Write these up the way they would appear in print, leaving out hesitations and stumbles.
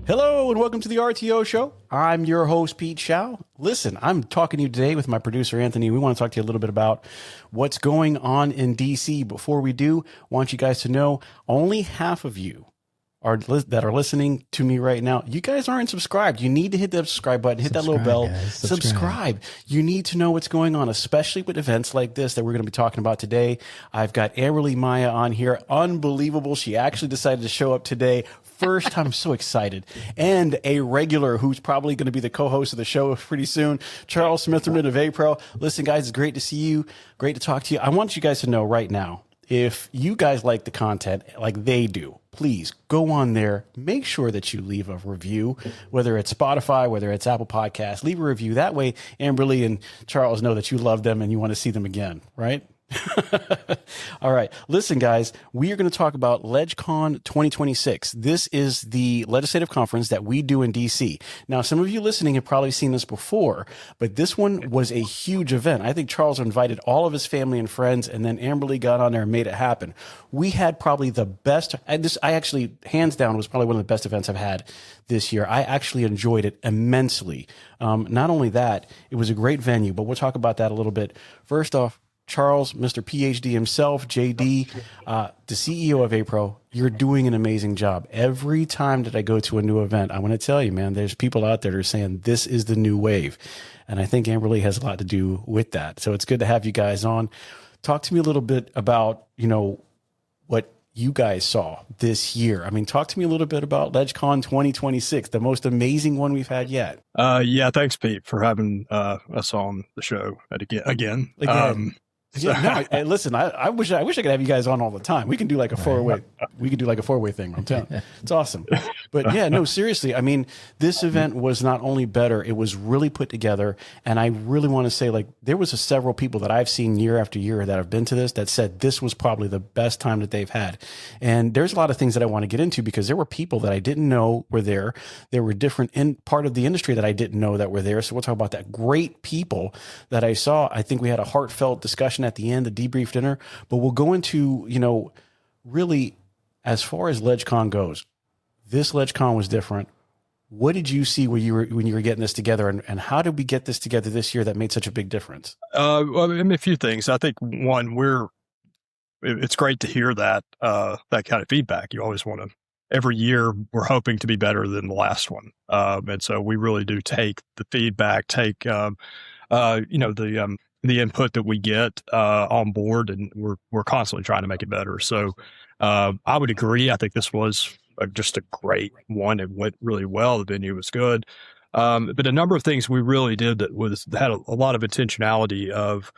Hello and welcome to the RTO Show. I'm your host, Pete Shau. Listen, I'm talking to you today with my producer, Anthony. We want to talk to you a little bit about what's going on in DC. Before we do, I want you guys to know only half of you that are listening to me right now, you guys aren't subscribed. You need to hit the subscribe button, hit that little bell, guys, subscribe. You need to know what's going on, especially with events like this that we're going to be talking about today. I've got Amberlee Maya on here. Unbelievable. She actually decided to show up today. First time. I'm so excited. And a regular who's probably going to be the co-host of the show pretty soon, Charles Smitherman of APRO. Listen, guys, it's great to see you. Great to talk to you. I want you guys to know right now, if you guys like the content like they do, please go on there. Make sure that you leave a review, whether it's Spotify, whether it's Apple Podcasts. Leave a review. That way, Amberlee and Charles know that you love them and you want to see them again, right? All right. Listen, guys, we are going to talk about LegCon 2026. This is the legislative conference that we do in DC. Now, some of you listening have probably seen this before, but this one was a huge event. I think Charles invited all of his family and friends, and then Amberlee got on there and made it happen. We had probably the best. I actually, hands down, was probably one of the best events I've had this year. I actually enjoyed it immensely. Not only that, it was a great venue, but we'll talk about that a little bit. First off, Charles, Mr. PhD himself, JD, the CEO of APRO, you're doing an amazing job. Every time that I go to a new event, I want to tell you, man, there's people out there that are saying this is the new wave. And I think Amberlee has a lot to do with that. So it's good to have you guys on. Talk to me a little bit about, what you guys saw this year. I mean, talk to me a little bit about LegCon 2026, the most amazing one we've had yet. Yeah, thanks, Pete, for having us on the show again. Yeah, no, listen, I wish I could have you guys on all the time. We can do like a four-way. We could do like a four-way thing. I'm telling you, it's awesome. But yeah, no, seriously. I mean, this event was not only better; it was really put together. And I really want to say, like, there was several people that I've seen year after year that have been to this that said this was probably the best time that they've had. And there's a lot of things that I want to get into because there were people that I didn't know were there. There were different part of the industry that I didn't know that were there. So we'll talk about that. Great people that I saw. I think we had a heartfelt discussion at the end, the debrief dinner, but we'll go into, really as far as LegCon goes, this LegCon was different. What did you see when you were getting this together, and how did we get this together this year that made such a big difference? Well, I mean, a few things. I think one, it's great to hear that kind of feedback. You always want to, every year we're hoping to be better than the last one. And so we really do take the feedback, the input that we get on board, and we're constantly trying to make it better. So I would agree. I think this was just a great one. It went really well. The venue was good. But a number of things we really did that had a lot of intentionality of,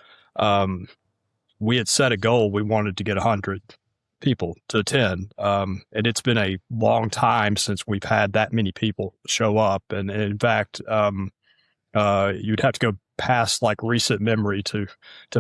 we had set a goal. We wanted to get 100 people to attend. And it's been a long time since we've had that many people show up. And in fact, you'd have to go past like recent memory to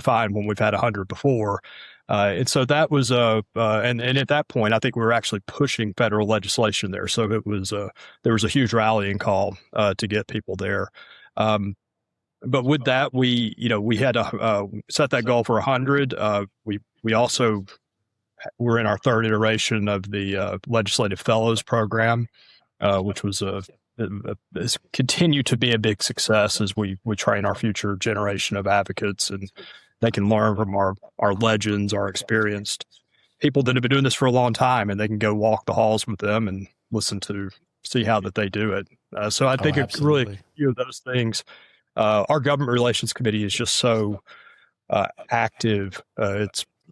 find when we've had 100 before. And so that was, and at that point, I think we were actually pushing federal legislation there. So it was, there was a huge rallying call, to get people there. But with that, we had to, set that goal for 100. We also were in our third iteration of the, legislative fellows program, which was has continued to be a big success as we train our future generation of advocates, and they can learn from our legends, our experienced people that have been doing this for a long time, and they can go walk the halls with them and see how that they do it. So I think it's really a few of those things. Our government relations committee is just so active.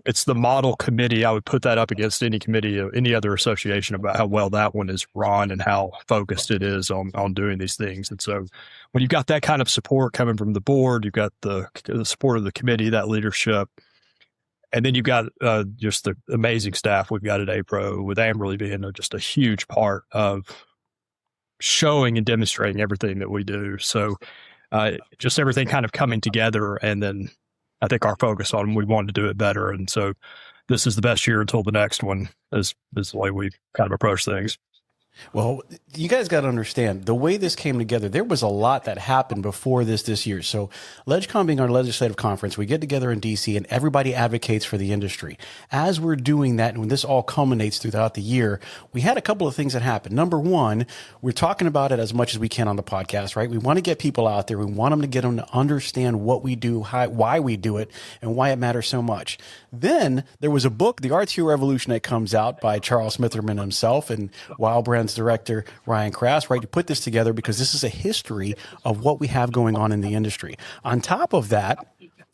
It's the model committee. I would put that up against any committee, any other association, about how well that one is run and how focused it is on doing these things. And so when you've got that kind of support coming from the board, you've got the support of the committee, that leadership, and then you've got just the amazing staff we've got at APRO, with Amberlee being just a huge part of showing and demonstrating everything that we do. So just everything kind of coming together, and then I think our focus on, we wanted to do it better. And so this is the best year until the next one is the way we kind of approach things. Well, you guys got to understand the way this came together. There was a lot that happened before this year. So LegCon being our legislative conference, we get together in DC and everybody advocates for the industry. As we're doing that, and when this all culminates throughout the year, we had a couple of things that happened. Number one, we're talking about it as much as we can on the podcast, right? We want to get people out there. We want them to get them to understand what we do, why we do it, and why it matters so much. Then there was a book, The RTO Revolution, that comes out by Charles Smitherman himself and Wildbrand's director, Ryan Krass, right, to put this together because this is a history of what we have going on in the industry. On top of that,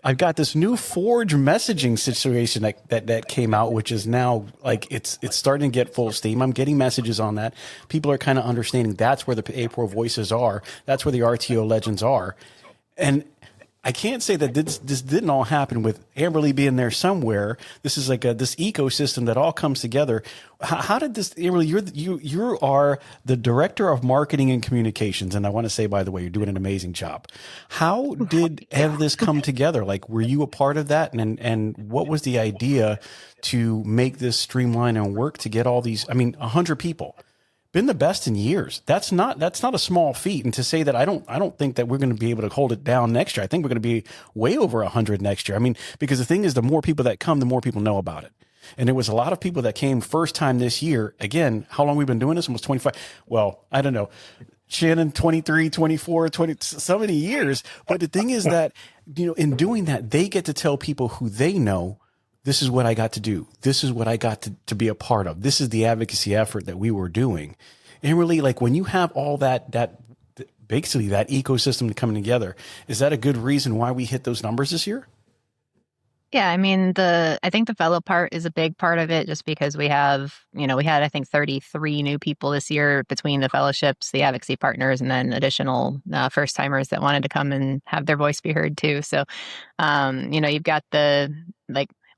I've got this new Forge messaging situation that came out, which is now like it's starting to get full steam. I'm getting messages on that. People are kind of understanding that's where the APRO voices are. That's where the RTO legends are. And I can't say that this didn't all happen with Amberlee being there somewhere. This is like this ecosystem that all comes together. How did this, Amberlee, you are the director of marketing and communications. And I want to say, by the way, you're doing an amazing job. How did have this come together? Like, were you a part of that? And what was the idea to make this streamline and work to get all these, 100 people? Been the best in years. That's not a small feat. And to say that I don't think that we're going to be able to hold it down next year. I think we're going to be way over 100 next year. Because the thing is, the more people that come, the more people know about it. And there was a lot of people that came first time this year. Again, how long we've been doing this? Almost 25. Well, I don't know. Shannon, 23, 24, 20, so many years. But the thing is that, in doing that, they get to tell people who they know, this is what I got to do. This is what I got to be a part of. This is the advocacy effort that we were doing. And really, like, when you have all that basically that ecosystem coming together, is that a good reason why we hit those numbers this year? Yeah, I think the fellow part is a big part of it, just because we had, I think 33 new people this year between the fellowships, the advocacy partners, and then additional first timers that wanted to come and have their voice be heard too. So, you've got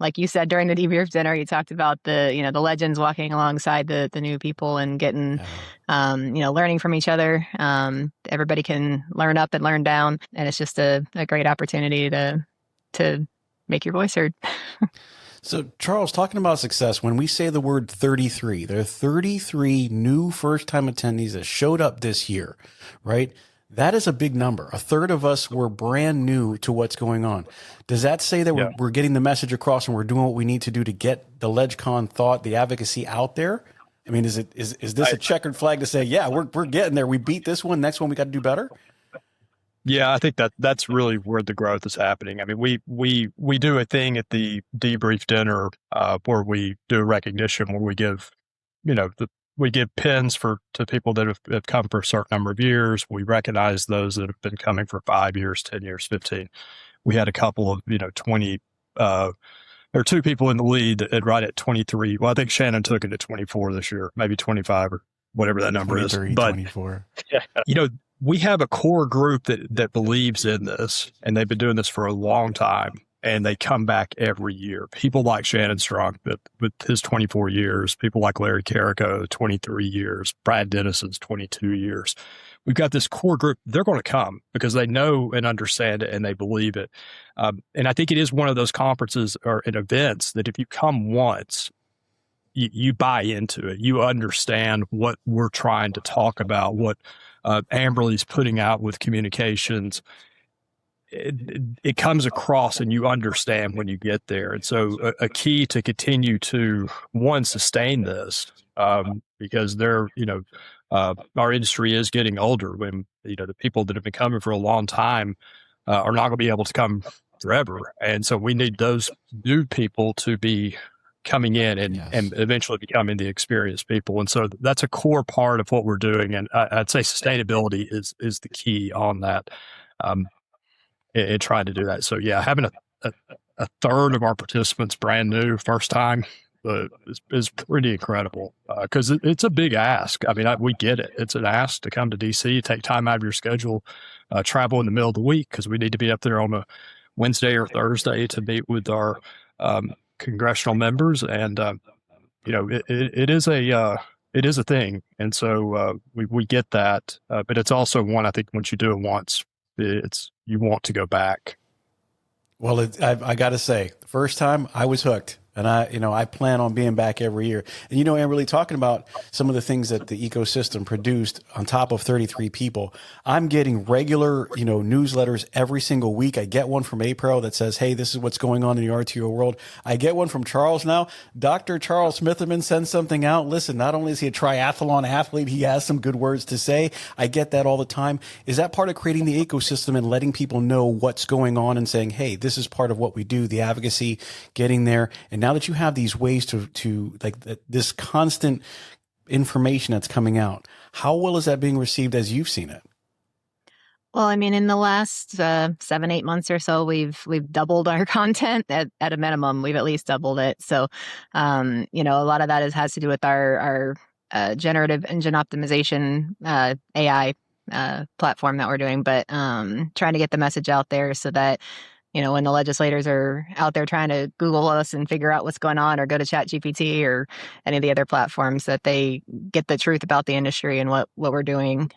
like you said, during the debrief dinner, you talked about the legends walking alongside the new people and getting, learning from each other. Everybody can learn up and learn down. And it's just a great opportunity to make your voice heard. So, Charles, talking about success, when we say the word 33, there are 33 new first-time attendees that showed up this year, right? That is a big number. A third of us were brand new to what's going on. Does that say that we're getting the message across and we're doing what we need to do to get the LegCon thought, the advocacy out there? Is this a checkered flag to say, yeah, we're getting there. We beat this one. Next one, we got to do better? Yeah, I think that's really where the growth is happening. We do a thing at the debrief dinner where we do a recognition where we give, we give pins to people that have come for a certain number of years. We recognize those that have been coming for 5 years, 10 years, 15. We had a couple of, 20, there are two people in the lead that had right at 23. Well, I think Shannon took it at 24 this year, maybe 25 or whatever that number is. But 24. We have a core group that believes in this, and they've been doing this for a long time, and they come back every year. People like Shannon Strunk with his 24 years, people like Larry Carrico, 23 years, Brad Dennison's 22 years. We've got this core group. They're going to come because they know and understand it and they believe it. And I think it is one of those conferences or events that if you come once, you buy into it. You understand what we're trying to talk about, what Amberlee's putting out with communications. It comes across and you understand when you get there. And so a key to continue to, one, sustain this, because our industry is getting older. When, the people that have been coming for a long time are not going to be able to come forever. And so we need those new people to be coming in and eventually becoming the experienced people. And so that's a core part of what we're doing. And I'd say sustainability is the key on that, in trying to do that. So yeah, having a third of our participants brand new first time is pretty incredible, because it's a big ask. We get it. It's an ask to come to DC, take time out of your schedule, travel in the middle of the week, because we need to be up there on a Wednesday or Thursday to meet with our congressional members, and it is a thing, and so we get that, but it's also one, I think, once you do it once, you want to go back. Well, I got to say, the first time I was hooked. And I plan on being back every year. And Amberlee, talking about some of the things that the ecosystem produced on top of 33 people, I'm getting regular, newsletters every single week. I get one from APRO that says, hey, this is what's going on in the RTO world. I get one from Charles now. Dr. Charles Smitherman sends something out. Listen, not only is he a triathlon athlete, he has some good words to say. I get that all the time. Is that part of creating the ecosystem and letting people know what's going on and saying, hey, this is part of what we do, the advocacy, getting there? And now that you have these ways to like this constant information that's coming out, how well is that being received as you've seen it? Well, I mean, in the last 7-8 months or so, we've doubled our content at a minimum. We've at least doubled it. So, a lot of that has to do with our generative engine optimization AI platform that we're doing, but trying to get the message out there so that when the legislators are out there trying to Google us and figure out what's going on, or go to ChatGPT or any of the other platforms, that they get the truth about the industry and what we're doing.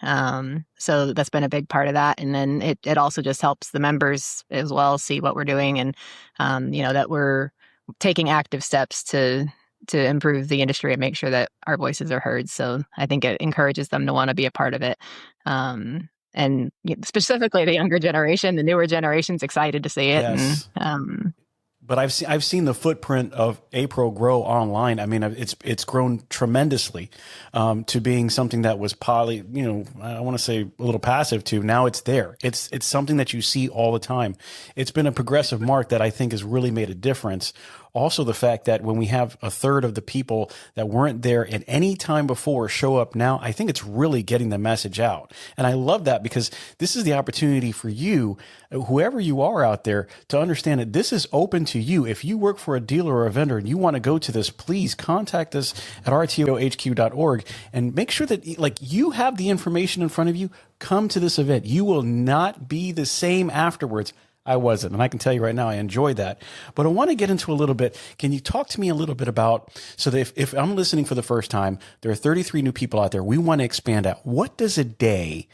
So that's been a big part of that. And then it also just helps the members as well see what we're doing, and that we're taking active steps to improve the industry and make sure that our voices are heard. So I think it encourages them to want to be a part of it. And specifically the younger generation, the newer generation's excited to see it. Yes. And, but I've seen the footprint of APRO grow online. I mean, it's grown tremendously to being something that was probably, I want to say a little passive to. Now it's there. It's something that you see all the time. It's been a progressive mark that I think has really made a difference. Also, the fact that when we have a third of the people that weren't there at any time before show up now, I think it's really getting the message out. And I love that, because this is the opportunity for you, whoever you are out there, to understand that this is open to you. If you work for a dealer or a vendor and you want to go to this, please contact us at rtohq.org and make sure that you have the information in front of you. Come to this event. You will not be the same afterwards. I wasn't. And I can tell you right now, I enjoyed that. But I want to get into a little bit. Can you talk to me a little bit about, so that if I'm listening for the first time, there are 33 new people out there. We want to expand out. What does a day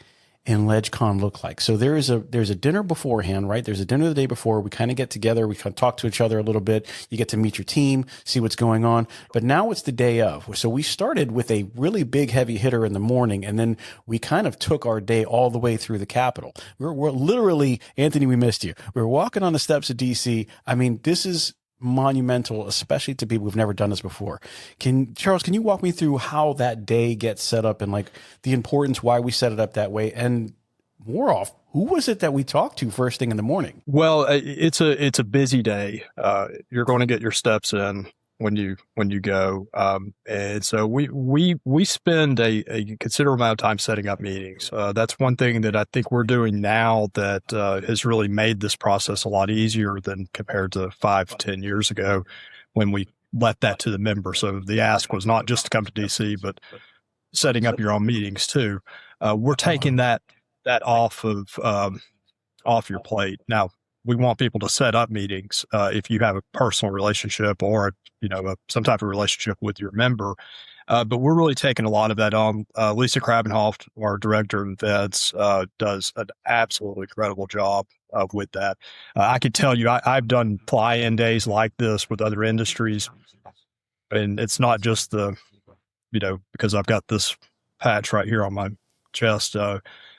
in LegCon look like? So there's a dinner beforehand, right? There's a dinner the day before. We kind of get together. We kind of talk to each other a little bit. You get to meet your team, see what's going on. But now it's the day of. So we started with a really big heavy hitter in the morning, and then we kind of took our day all the way through the Capitol. We're literally, Anthony, we missed you. We were walking on the steps of DC. I mean, this is monumental, especially to people who've never done this before. Charles, can you walk me through how that day gets set up, and the importance, why we set it up that way, and more off, who was it that we talked to first thing in the morning? Well, it's a busy day. You're going to get your steps in when you go, and so we spend a considerable amount of time setting up meetings. That's one thing that I think we're doing now that has really made this process a lot easier than compared to 5-10 years ago, when we left that to the member. So the ask was not just to come to DC, but setting up your own meetings too. We're taking that off your plate now. We want people to set up meetings if you have a personal relationship or some type of relationship with your member. But we're really taking a lot of that on. Lisa Krabenhoff, our director of events, does an absolutely incredible job with that. I can tell you, I've done fly-in days like this with other industries, and it's not just because I've got this patch right here on my chest.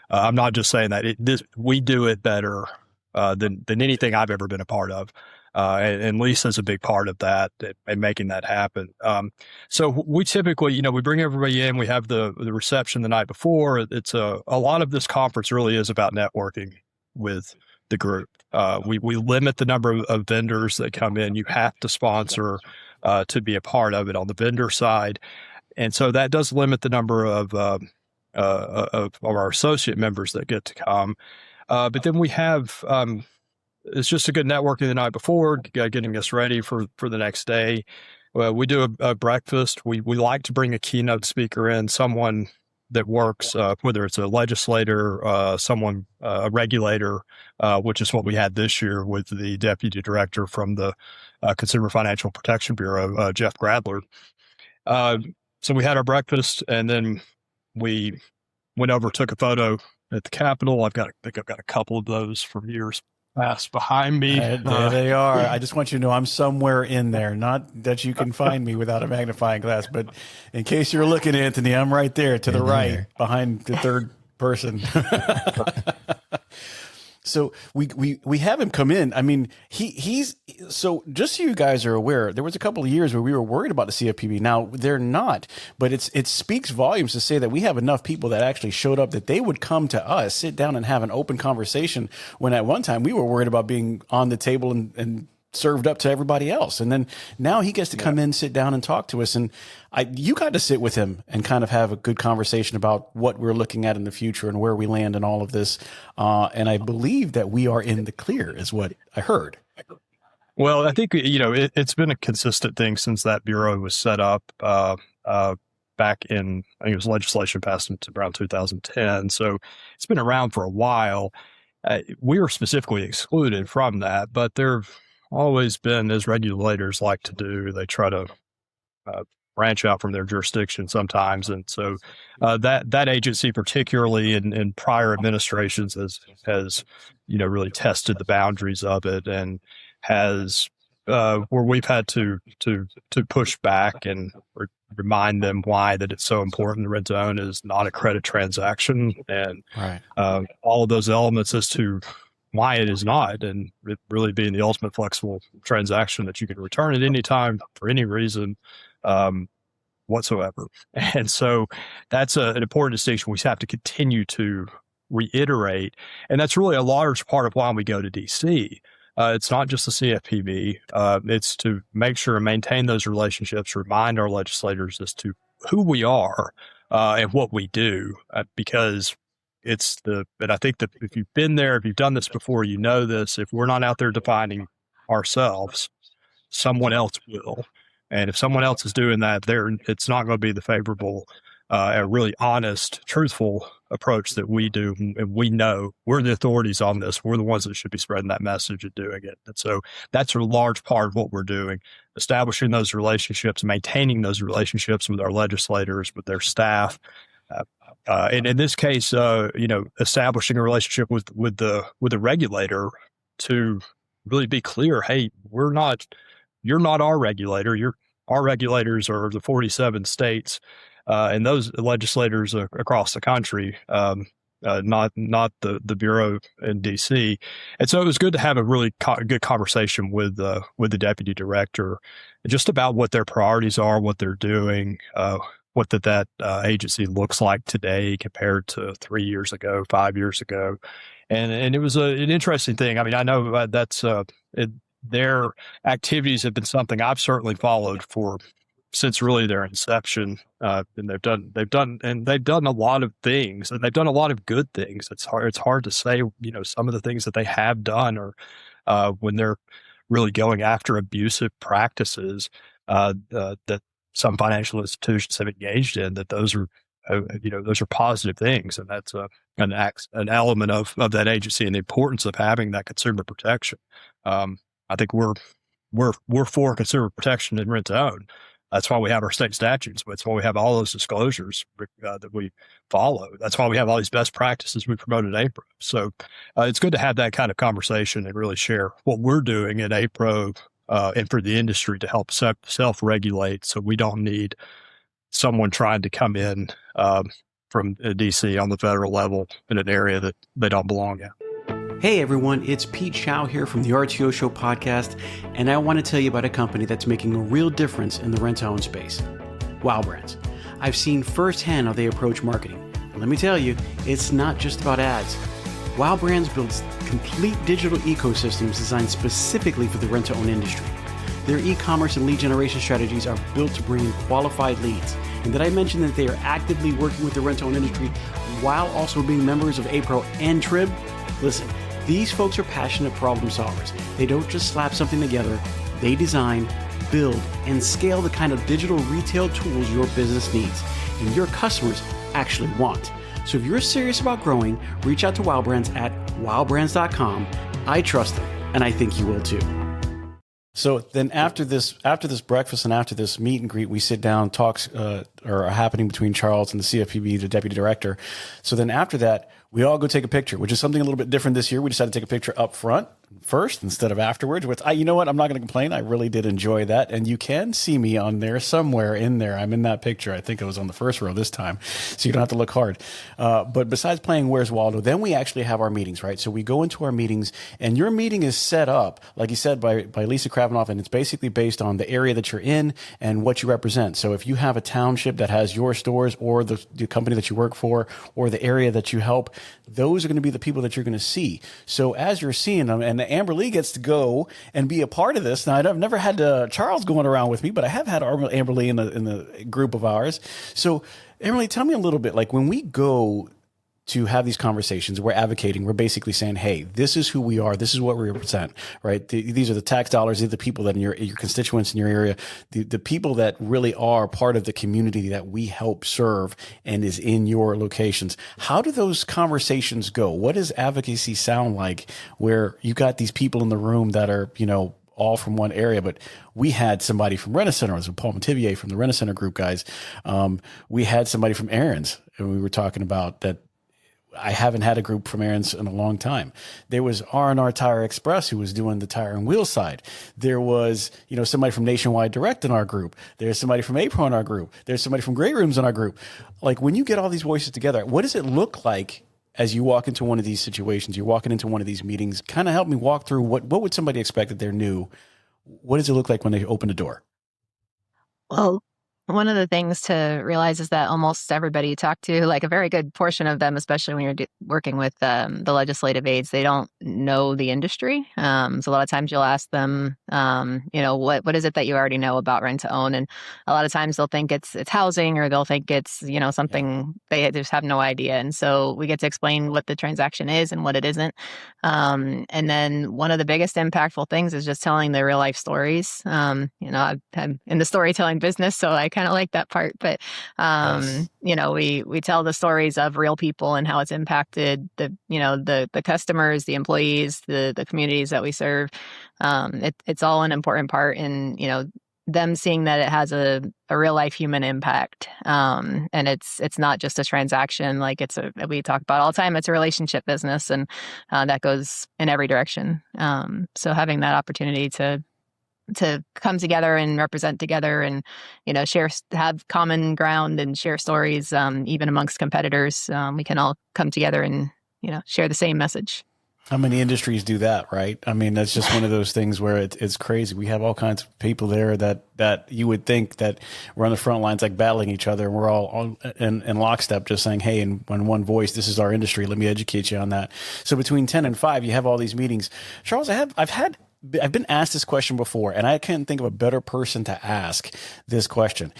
I'm not just saying that. We do it better than anything I've ever been a part of. And Lisa's a big part of that and making that happen. So we typically, we bring everybody in, we have the reception the night before. It's a lot of this conference really is about networking with the group. We limit the number of vendors that come in. You have to sponsor to be a part of it on the vendor side. And so that does limit the number of our associate members that get to come. But then we have, it's just a good networking the night before, getting us ready for the next day. We do a breakfast. We like to bring a keynote speaker in, someone that works, whether it's a legislator, a regulator, which is what we had this year with the deputy director from the Consumer Financial Protection Bureau, Jeff Gradler. So we had our breakfast, and then we went over, took a photo at the Capitol. I think I've got a couple of those from years class behind me. There they are. I just want you to know I'm somewhere in there. Not that you can find me without a magnifying glass, but in case you're looking, Anthony, I'm right there to the right behind the third person. So we have him come in. I mean, he's so just so you guys are aware, there was a couple of years where we were worried about the CFPB. Now they're not, but it speaks volumes to say that we have enough people that actually showed up that they would come to us, sit down and have an open conversation, when at one time we were worried about being on the table and served up to everybody else. And then now he gets to come in, sit down and talk to us. And you got to sit with him and kind of have a good conversation about what we're looking at in the future and where we land in all of this. And I believe that we are in the clear is what I heard. Well, I think, it's been a consistent thing since that bureau was set up, back in, I think it was legislation passed in around 2010. So it's been around for a while. We were specifically excluded from that, but there always been, as regulators like to do, they try to branch out from their jurisdiction sometimes. And so that agency, particularly in prior administrations, has really tested the boundaries of it, and has where we've had to push back and remind them why that it's so important. The rent to own is not a credit transaction, and all of those elements as to why it is not, and it really being the ultimate flexible transaction that you can return at any time for any reason whatsoever. And so that's an important distinction we have to continue to reiterate. And that's really a large part of why we go to DC. It's not just the CFPB. It's to make sure and maintain those relationships, remind our legislators as to who we are and what we do, because and I think that if you've been there, if you've done this before, you know this. If we're not out there defining ourselves, someone else will. And if someone else is doing that, it's not going to be the favorable, a really honest, truthful approach that we do. And we know we're the authorities on this. We're the ones that should be spreading that message and doing it. And so that's a large part of what we're doing, establishing those relationships, maintaining those relationships with our legislators, with their staff. And in this case, establishing a relationship with the regulator to really be clear, hey, you're not our regulator. Our regulators are the 47 states, and those legislators across the country, not the bureau in DC. And so it was good to have a really good conversation with the deputy director, just about what their priorities are, what they're doing, what that agency looks like today compared to 3 years ago, 5 years ago. And it was an interesting thing. I mean, I know their activities have been something I've certainly followed since really their inception. And they've done a lot of things, and they've done a lot of good things. It's hard to say, some of the things that they have done, or when they're really going after abusive practices that some financial institutions have engaged in, that those are positive things. And that's an element of that agency and the importance of having that consumer protection. I think we're for consumer protection and rent to own. That's why we have our state statutes. That's why we have all those disclosures that we follow. That's why we have all these best practices we promote at APRO. So it's good to have that kind of conversation and really share what we're doing at APRO and for the industry to help self-regulate, so we don't need someone trying to come in from DC on the federal level in an area that they don't belong in. Hey everyone, it's Pete Shau here from the RTO Show Podcast, and I want to tell you about a company that's making a real difference in the rent-to-own space, Wow Brands. I've seen firsthand how they approach marketing. And let me tell you, it's not just about ads. Wow Brands builds complete digital ecosystems designed specifically for the rent-to-own industry. Their e-commerce and lead generation strategies are built to bring in qualified leads. And did I mention that they are actively working with the rent-to-own industry while also being members of APRO and TRIB? Listen, these folks are passionate problem solvers. They don't just slap something together. They design, build, and scale the kind of digital retail tools your business needs and your customers actually want. So if you're serious about growing, reach out to Wow Brands at wowbrands.com. I trust them, and I think you will too. So then after this breakfast and after this meet and greet, we sit down, talks are happening between Charles and the CFPB, the deputy director. So then after that, we all go take a picture, which is something a little bit different this year. We decided to take a picture up front, first instead of afterwards, which you know what? I'm not going to complain. I really did enjoy that. And you can see me on there somewhere in there. I'm in that picture. I think it was on the first row this time, so you don't have to look hard. But besides playing Where's Waldo, then we actually have our meetings, right? So we go into our meetings, and your meeting is set up, like you said, by Lisa Kravinoff, and it's basically based on the area that you're in and what you represent. So if you have a township that has your stores or the company that you work for or the area that you help, those are going to be the people that you're going to see. So as you're seeing them, and Amberlee gets to go and be a part of this. Now, I've never had Charles going around with me, but I have had Amberlee in the group of ours. So Amberlee, tell me a little bit, like when we go to have these conversations, we're advocating, we're basically saying, hey, this is who we are. This is what we represent, right? These are the tax dollars. These are the people that in your constituents in your area, the people that really are part of the community that we help serve and is in your locations. How do those conversations go? What does advocacy sound like where you got these people in the room that are, all from one area, but we had somebody from Rent-A-Center, it was Paul Mativier from the Rent-A-Center group guys. We had somebody from Aaron's, and we were talking about that. I haven't had a group from Aaron's in a long time. There was R&R Tire Express who was doing the tire and wheel side. There was, somebody from Nationwide Direct in our group. There's somebody from APRO in our group. There's somebody from Great Rooms in our group. Like when you get all these voices together, what does it look like as you walk into one of these situations? You're walking into one of these meetings. Kind of help me walk through what would somebody expect that they're new? What does it look like when they open the door? Well, one of the things to realize is that almost everybody you talk to, like a very good portion of them, especially when you're working with the legislative aides, they don't know the industry. So a lot of times you'll ask them, what is it that you already know about rent to own? And a lot of times they'll think it's housing, or they'll think it's, something they just have no idea. And so we get to explain what the transaction is and what it isn't. And then one of the biggest impactful things is just telling the real life stories. I'm in the storytelling business, so I kind of like that part, but yes. We tell the stories of real people and how it's impacted the customers, the employees, the communities that we serve. It's all an important part in them seeing that it has a real life human impact, and it's not just a transaction. Like we talk about all the time. It's a relationship business, and that goes in every direction. So having that opportunity to come together and represent together and, have common ground and share stories, even amongst competitors. We can all come together and, share the same message. How many industries do that, right? I mean, that's just one of those things where it's crazy. We have all kinds of people there that you would think that we're on the front lines, like battling each other. And we're all in lockstep, just saying, hey, in one voice, this is our industry. Let me educate you on that. So between 10 and 5, you have all these meetings. Charles, I've been asked this question before, and I can't think of a better person to ask this question.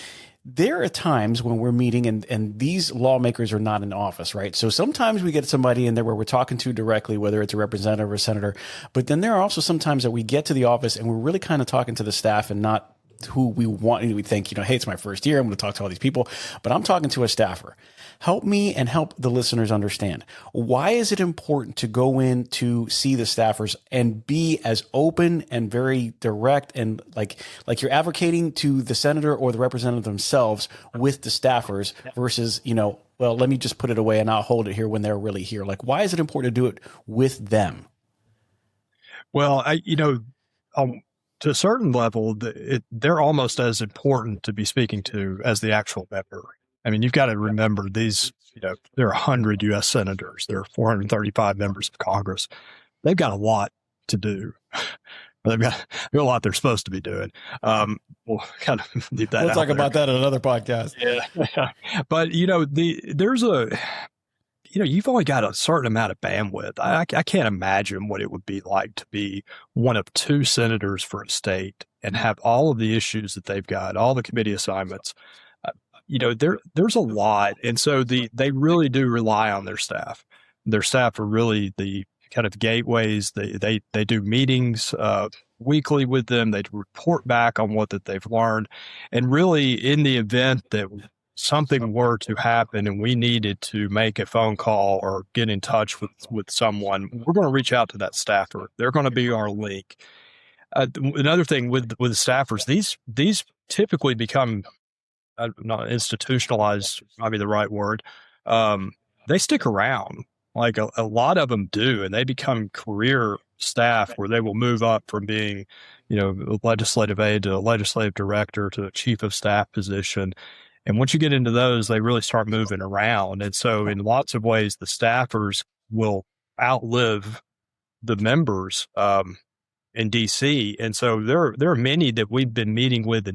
There are times when we're meeting and these lawmakers are not in office, right? So sometimes we get somebody in there where we're talking to directly, whether it's a representative or a senator. But then there are also some times that we get to the office and we're really kind of talking to the staff and not who we want. We think, hey, it's my first year. I'm going to talk to all these people, but I'm talking to a staffer. Help me and help the listeners understand. Why is it important to go in to see the staffers and be as open and very direct and like you're advocating to the senator or the representative themselves with the staffers versus, well, let me just put it away and I'll hold it here when they're really here. Like, why is it important to do it with them? Well, to a certain level, they're almost as important to be speaking to as the actual member. I mean, you've got to remember these, there are 100 U.S. senators. There are 435 members of Congress. They've got a lot to do. They've got a lot they're supposed to be doing. We'll kind of leave that. We'll talk about that in another podcast. Yeah. But, you've only got a certain amount of bandwidth. I can't imagine what it would be like to be one of 2 senators for a state and have all of the issues that they've got, all the committee assignments. There's a lot. And so they really do rely on their staff. Their staff are really the kind of gateways. They do meetings weekly with them. They report back on what that they've learned. And really, in the event that something were to happen and we needed to make a phone call or get in touch with someone, we're going to reach out to that staffer. They're going to be our link. Another thing with the staffers, these typically become not institutionalized, probably the right word. They stick around. Like a lot of them do, and they become career staff where they will move up from being, a legislative aide to a legislative director to a chief of staff position. And once you get into those, they really start moving around. And so in lots of ways, the staffers will outlive the members in DC. And so there are many that we've been meeting with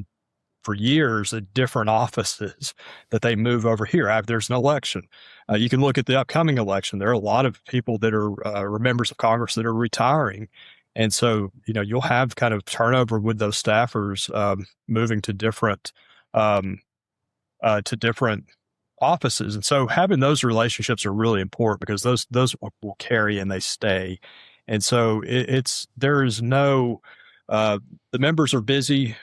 for years at different offices that they move over here after there's an election. You can look at the upcoming election. There are a lot of people that are members of Congress that are retiring. And so, you'll have kind of turnover with those staffers moving to different offices. And so having those relationships are really important because those will carry and they stay. And so there is no, the members are busy.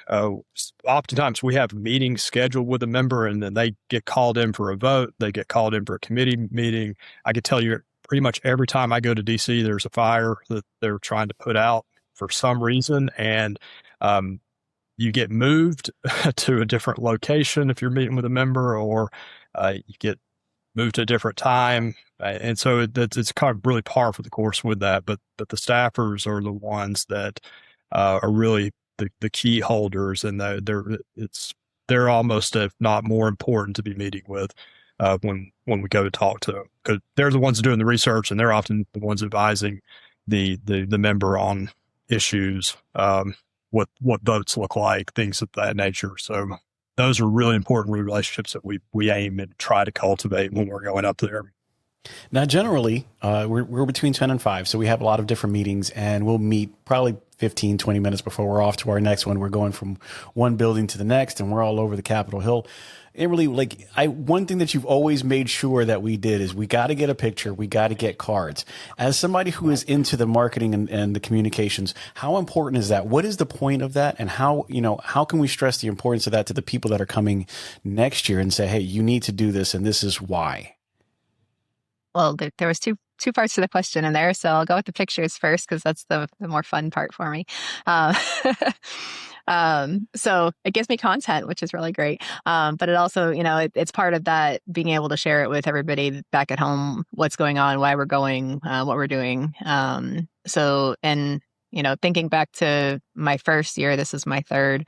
Oftentimes we have meetings scheduled with a member and then they get called in for a vote. They get called in for a committee meeting. I can tell you pretty much every time I go to DC, there's a fire that they're trying to put out for some reason. And, you get moved to a different location if you're meeting with a member, or you get moved to a different time. And so it's kind of really par for the course with that. But the staffers are the ones that are really the key holders, and they're almost, if not more important, to be meeting with when we go to talk to them, because they're the ones doing the research and they're often the ones advising the member on issues. What votes look like, things of that nature. So those are really important relationships that we aim and try to cultivate when we're going up there. Now, generally, we're between 10 and 5, so we have a lot of different meetings, and we'll meet probably 15, 20 minutes before we're off to our next one. We're going from one building to the next, and we're all over the Capitol Hill. Amberlee, one thing that you've always made sure that we did is we got to get a picture. We got to get cards. As somebody who is into the marketing and the communications, how important is that? What is the point of that? And how can we stress the importance of that to the people that are coming next year and say, hey, you need to do this, and this is why? Well, there was two parts to the question in there. So I'll go with the pictures first, because that's the more fun part for me. So it gives me content, which is really great. But it also, it's part of that being able to share it with everybody back at home, what's going on, why we're going, what we're doing. So, and, thinking back to my first year, this is my third,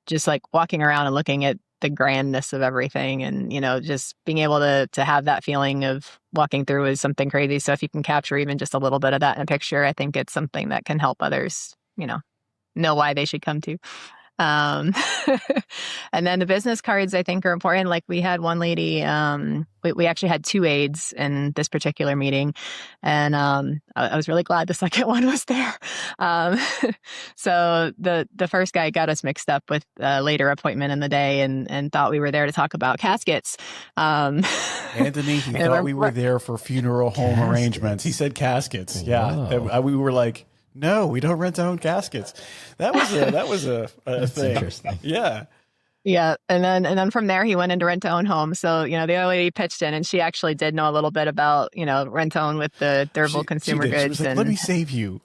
just like walking around and looking at the grandness of everything, and, just being able to have that feeling of walking through is something crazy. So if you can capture even just a little bit of that in a picture, I think it's something that can help others, know why they should come to. And then the business cards, I think, are important. Like we had one lady, we actually had 2 aides in this particular meeting, and I was really glad the second one was there. So the first guy got us mixed up with a later appointment in the day and thought we were there to talk about caskets. Anthony, he thought we were there for funeral home arrangements. He said caskets. Yeah. We were like, no, we don't rent our own caskets. That was a thing. Interesting. Yeah. Yeah. And then from there, he went into rent to own home. So, the other lady pitched in, and she actually did know a little bit about, rent to own with the durable consumer goods. She was like, let me save you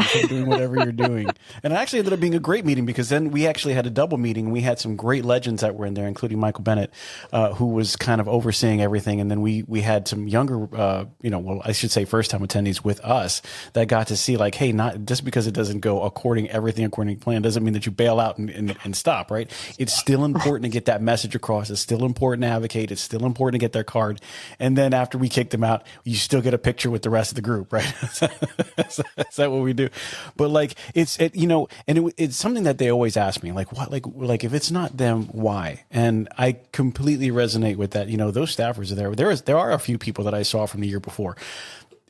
from doing whatever you're doing. And it actually ended up being a great meeting, because then we actually had a double meeting. We had some great legends that were in there, including Michael Bennett, who was kind of overseeing everything. And then we had some younger, I should say first time attendees with us that got to see, like, hey, not just because it doesn't go according to plan doesn't mean that you bail out and stop, right? It's still important to get that message across. It's still important to advocate. It's still important to get their card. And then after we kick them out, you still get a picture with the rest of the group, right? Is that what we do? But it's something that they always ask me, like, what, like if it's not them, why? And I completely resonate with that. Those staffers are there. There are a few people that I saw from the year before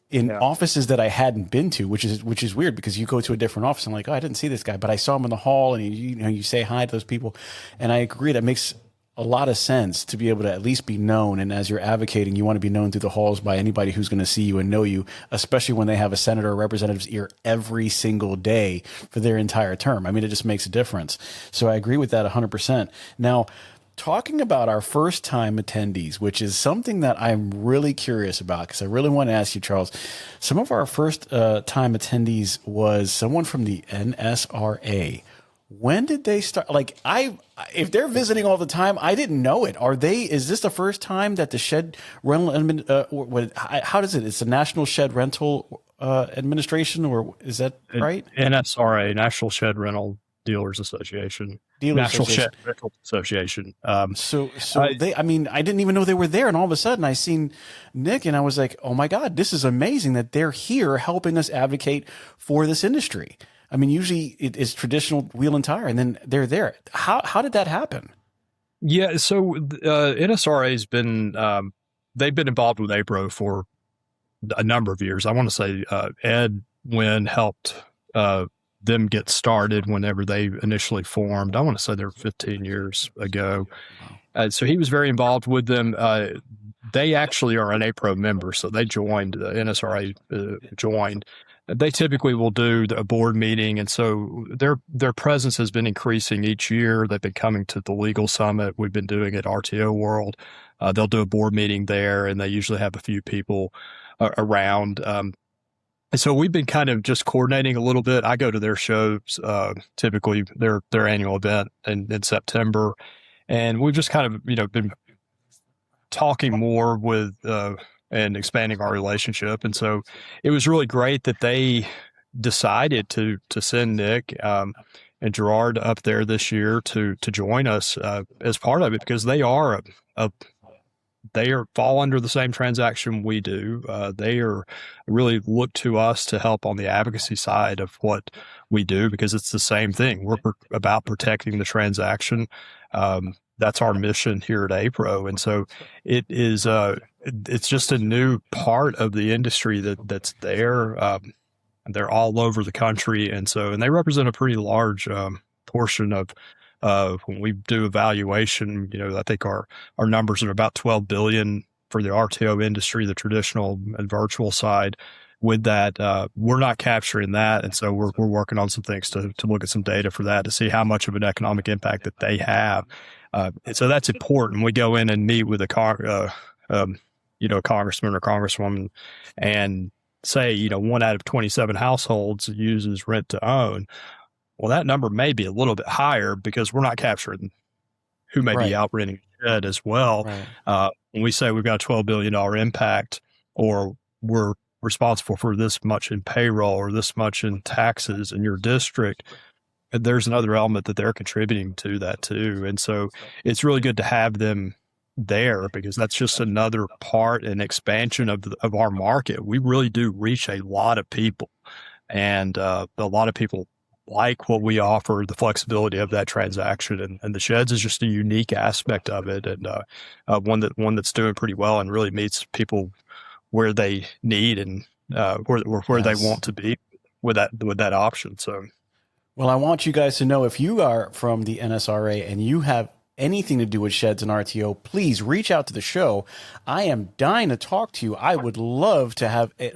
in offices that I hadn't been to, which is weird, because you go to a different office and like, oh, I didn't see this guy, but I saw him in the hall, and you say hi to those people. And I agree, that makes a lot of sense to be able to at least be known. And as you're advocating, you want to be known through the halls by anybody who's going to see you and know you, especially when they have a senator or representative's ear every single day for their entire term. I mean, it just makes a difference. So I agree with that 100%. Now, talking about our first time attendees, which is something that I'm really curious about, because I really want to ask you, Charles, some of our first time attendees was someone from the NSRA. When did they start? Like, if they're visiting all the time, I didn't know it. Is this the first time that the shed rental, how does it? It's the National Shed Rental Administration, or is that right? NSRA, National Shed Rental Dealers Association. National Shed Rental Association. I didn't even know they were there. And all of a sudden I seen Nick and I was like, oh my God, this is amazing that they're here helping us advocate for this industry. I mean, usually it is traditional wheel and tire, and then they're there. How did that happen? Yeah. So NSRA has been, they've been involved with APRO for a number of years. I want to say Ed Wynn helped them get started whenever they initially formed. I want to say they were 15 years ago. So he was very involved with them. They actually are an APRO member, so they joined, NSRA joined. They typically will do a board meeting, and so their presence has been increasing each year. They've been coming to the legal summit. We've been doing it at RTO World. They'll do a board meeting there, and they usually have a few people around. And so we've been kind of just coordinating a little bit. I go to their shows, typically their annual event in September, and we've just kind of been talking more with and expanding our relationship. And so it was really great that they decided to send Nick and Gerard up there this year to join us as part of it, because they fall under the same transaction we do. They really look to us to help on the advocacy side of what we do, because it's the same thing. We're about protecting the transaction. That's our mission here at APRO. And so it's just a new part of the industry that's there. They're all over the country. And they represent a pretty large portion of when we do evaluation. I think our numbers are about 12 billion for the RTO industry, the traditional and virtual side. With that, we're not capturing that. And so we're working on some things to look at some data for that, to see how much of an economic impact that they have. And so that's important. We go in and meet with a congressman or congresswoman and say, 1 out of 27 households uses rent to own. Well, that number may be a little bit higher because we're not capturing who may be out renting a shed as well. Right. When we say we've got a $12 billion impact, or we're responsible for this much in payroll or this much in taxes in your district, there's another element that they're contributing to that too. And so it's really good to have them there, because that's just another part and expansion of our market. We really do reach a lot of people, and a lot of people like what we offer, the flexibility of that transaction, and the sheds is just a unique aspect of it, and one that's doing pretty well and really meets people where they need and where they want to be with that option. So, well, I want you guys to know, if you are from the NSRA and you have anything to do with sheds and RTO, please reach out to the show. I am dying to talk to you. I would love to have a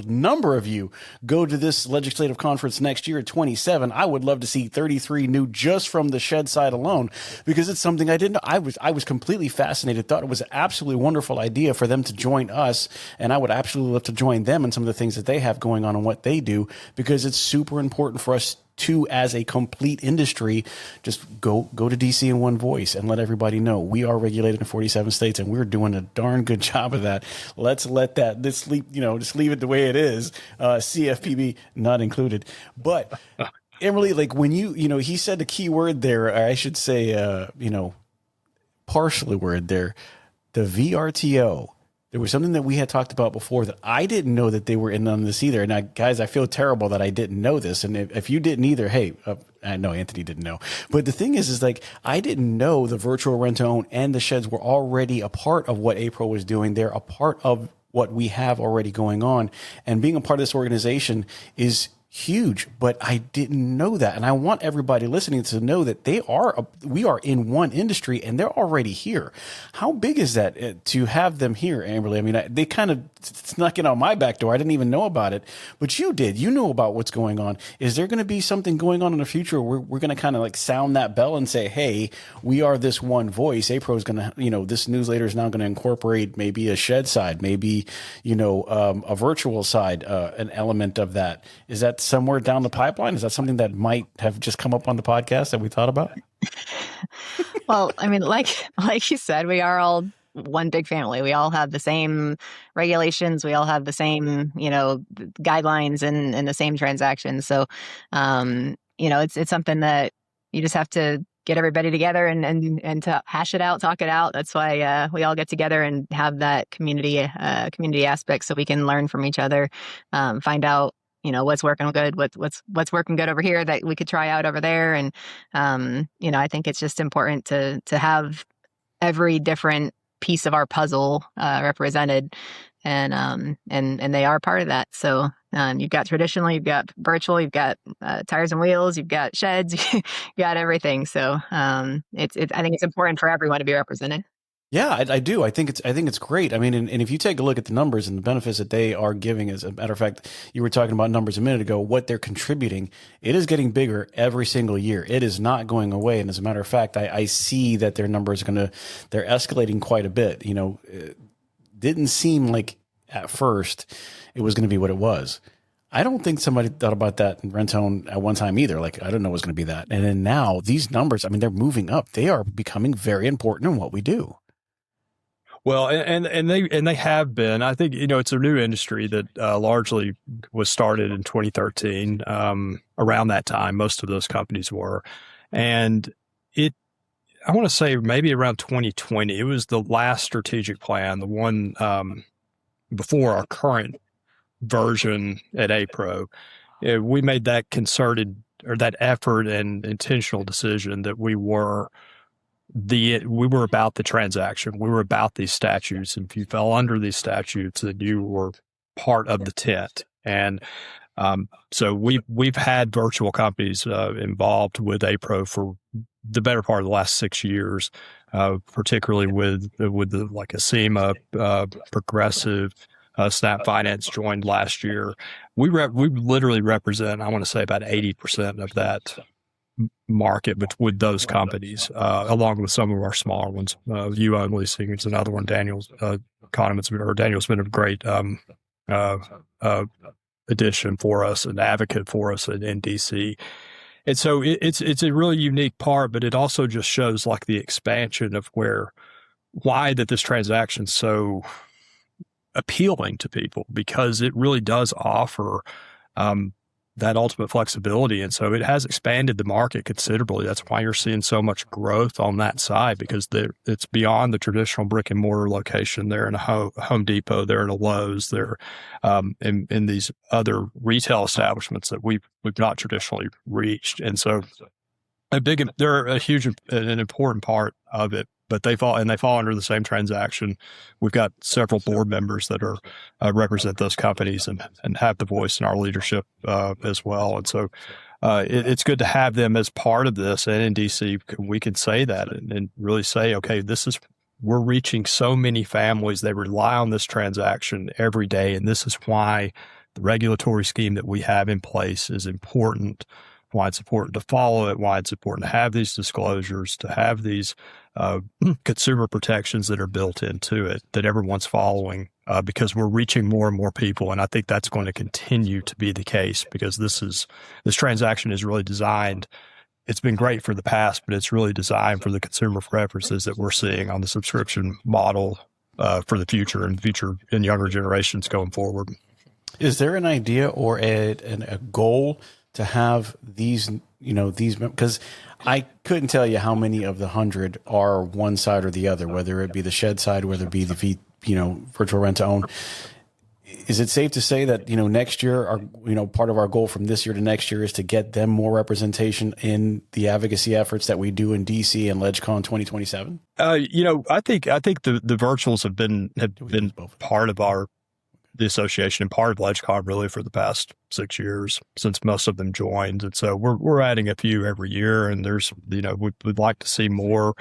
number of you go to this legislative conference next year at 27. I would love to see 33 new just from the shed side alone, because it's something I didn't know. I was completely fascinated, thought it was an absolutely wonderful idea for them to join us. And I would absolutely love to join them in some of the things that they have going on and what they do, because it's super important for us to, as a complete industry, just go to DC in one voice and let everybody know we are regulated in 47 states, and we're doing a darn good job of that. Let's leave it the way it is. CFPB not included. But Amberlee, like when he said the key word there, or I should say, partially word there, the VRTO. There was something that we had talked about before that I didn't know that they were in on this either. And guys, I feel terrible that I didn't know this. And if you didn't either, hey, I know Anthony didn't know. But the thing is like, I didn't know the virtual rent to own and the sheds were already a part of what APRO was doing. They're a part of what we have already going on. And being a part of this organization is huge, but I didn't know that. And I want everybody listening to know that we are in one industry and they're already here. How big is that to have them here, Amberlee? I mean, they kind of snuck in on my back door. I didn't even know about it, but you did. You knew about what's going on. Is there going to be something going on in the future where we're going to kind of like sound that bell and say, hey, we are this one voice. APRO is going to, this newsletter is now going to incorporate maybe a shed side, maybe, a virtual side, an element of that. Is that that somewhere down the pipeline? Is that something that might have just come up on the podcast that we thought about? Well, I mean, like you said, we are all one big family. We all have the same regulations. We all have the same, guidelines and the same transactions. So, it's something that you just have to get everybody together and to hash it out, talk it out. That's why we all get together and have that community aspect, so we can learn from each other, find out what's working good, what's working good over here that we could try out over there. And I think it's just important to have every different piece of our puzzle represented, and they are part of that. So you've got traditional, you've got virtual, you've got tires and wheels, you've got sheds, you got everything. So I think it's important for everyone to be represented. Yeah, I do. I think it's great. I mean, and if you take a look at the numbers and the benefits that they are giving, as a matter of fact, you were talking about numbers a minute ago, what they're contributing, it is getting bigger every single year. It is not going away. And as a matter of fact, I see that their numbers they're escalating quite a bit. It didn't seem like at first it was going to be what it was. I don't think somebody thought about that in rent-own at one time either. Like, I didn't know it was going to be that. And then now these numbers, I mean, they're moving up. They are becoming very important in what we do. Well, and they have been. I think it's a new industry that largely was started in 2013. Around that time, most of those companies were, and I want to say maybe around 2020. It was the last strategic plan, the one before our current version at APRO. We made that concerted or that effort and intentional decision that we were about the transaction. We were about these statutes. And if you fell under these statutes, then you were part of the tent. And so we've had virtual companies involved with APRO for the better part of the last 6 years, particularly with the like Acima, Progressive, Snap Finance joined last year. We literally represent, I want to say, about 80% of that market with those companies, along with some of our smaller ones. U-Own Leasing is another one. Daniel's Daniel's been a great addition for us, an advocate for us in DC. And so it's a really unique part, but it also just shows like the expansion of why that this transaction's so appealing to people, because it really does offer that ultimate flexibility. And so it has expanded the market considerably. That's why you're seeing so much growth on that side, because it's beyond the traditional brick and mortar location. They're in a Home Depot, they're in a Lowe's, they're in these other retail establishments that we've not traditionally reached. And so they're a huge and important part of it. But they fall under the same transaction. We've got several board members that are represent those companies and have the voice in our leadership as well. And so it's good to have them as part of this. And in DC, we can say that and really say, okay, we're reaching so many families. They rely on this transaction every day. And this is why the regulatory scheme that we have in place is important, why it's important to follow it, why it's important to have these disclosures, to have these consumer protections that are built into it, that everyone's following, because we're reaching more and more people. And I think that's going to continue to be the case, because this transaction is really designed. It's been great for the past, but it's really designed for the consumer preferences that we're seeing on the subscription model for the future and younger generations going forward. Is there an idea or a goal to have these, because I couldn't tell you how many of the 100 are one side or the other, whether it be the shed side, whether it be the virtual rent to own. Is it safe to say that, next year, part of our goal from this year to next year is to get them more representation in the advocacy efforts that we do in DC and LegCon 2027? I think the virtuals have been part of the association and part of LegCon really for the past 6 years since most of them joined. And so we're adding a few every year, and there's, we'd like to see more.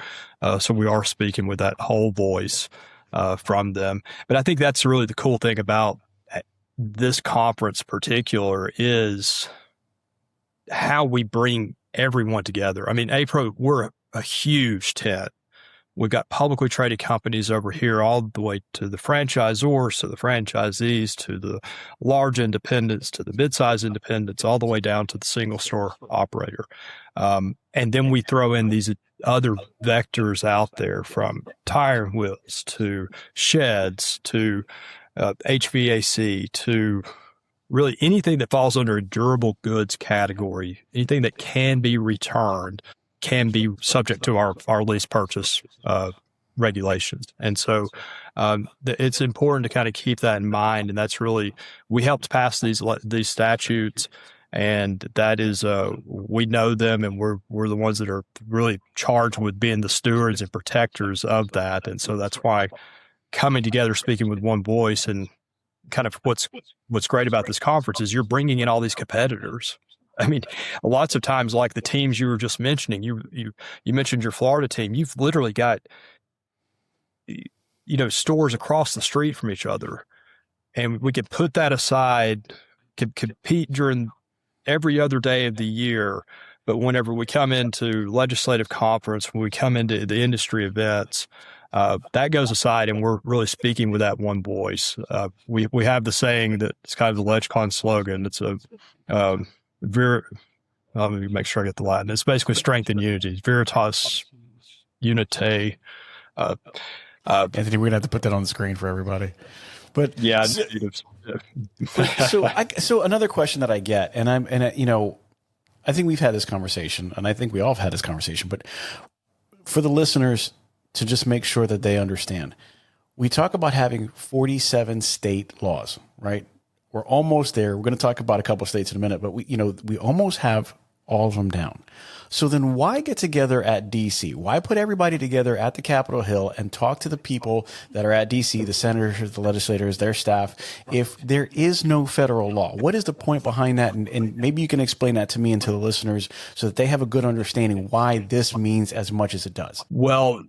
So we are speaking with that whole voice from them. But I think that's really the cool thing about this conference in particular is how we bring everyone together. I mean, APRO, we're a huge tent We've got publicly traded companies over here, all the way to the franchisors, to the franchisees, to the large independents, to the mid-size independents, all the way down to the single store operator. And then we throw in these other vectors out there, from tire and wheels to sheds to HVAC to really anything that falls under a durable goods category, anything that can be returned, can be subject to our lease purchase regulations. And so it's important to kind of keep that in mind. And that's really, we helped pass these statutes, and that is, we know them, and we're the ones that are really charged with being the stewards and protectors of that. And so that's why coming together, speaking with one voice, and kind of what's great about this conference is you're bringing in all these competitors. I mean, lots of times, like the teams you were just mentioning, you mentioned your Florida team. You've literally got, stores across the street from each other, and we could put that aside, could compete during every other day of the year. But whenever we come into legislative conference, when we come into the industry events, that goes aside, and we're really speaking with that one voice. We have the saying that it's kind of the LegCon slogan. It's let me make sure I get the Latin. It's basically strength and unity. Veritas unite. Anthony, we're gonna have to put that on the screen for everybody. But yeah. So another question that I get, and I think we've had this conversation, and I think we all have had this conversation, but for the listeners to just make sure that they understand, we talk about having 47 state laws, right? We're almost there. We're going to talk about a couple of states in a minute, but we almost have all of them down. So then why get together at DC? Why put everybody together at the Capitol Hill and talk to the people that are at DC, the senators, the legislators, their staff, if there is no federal law? What is the point behind that? And maybe you can explain that to me and to the listeners so that they have a good understanding why this means as much as it does. Well,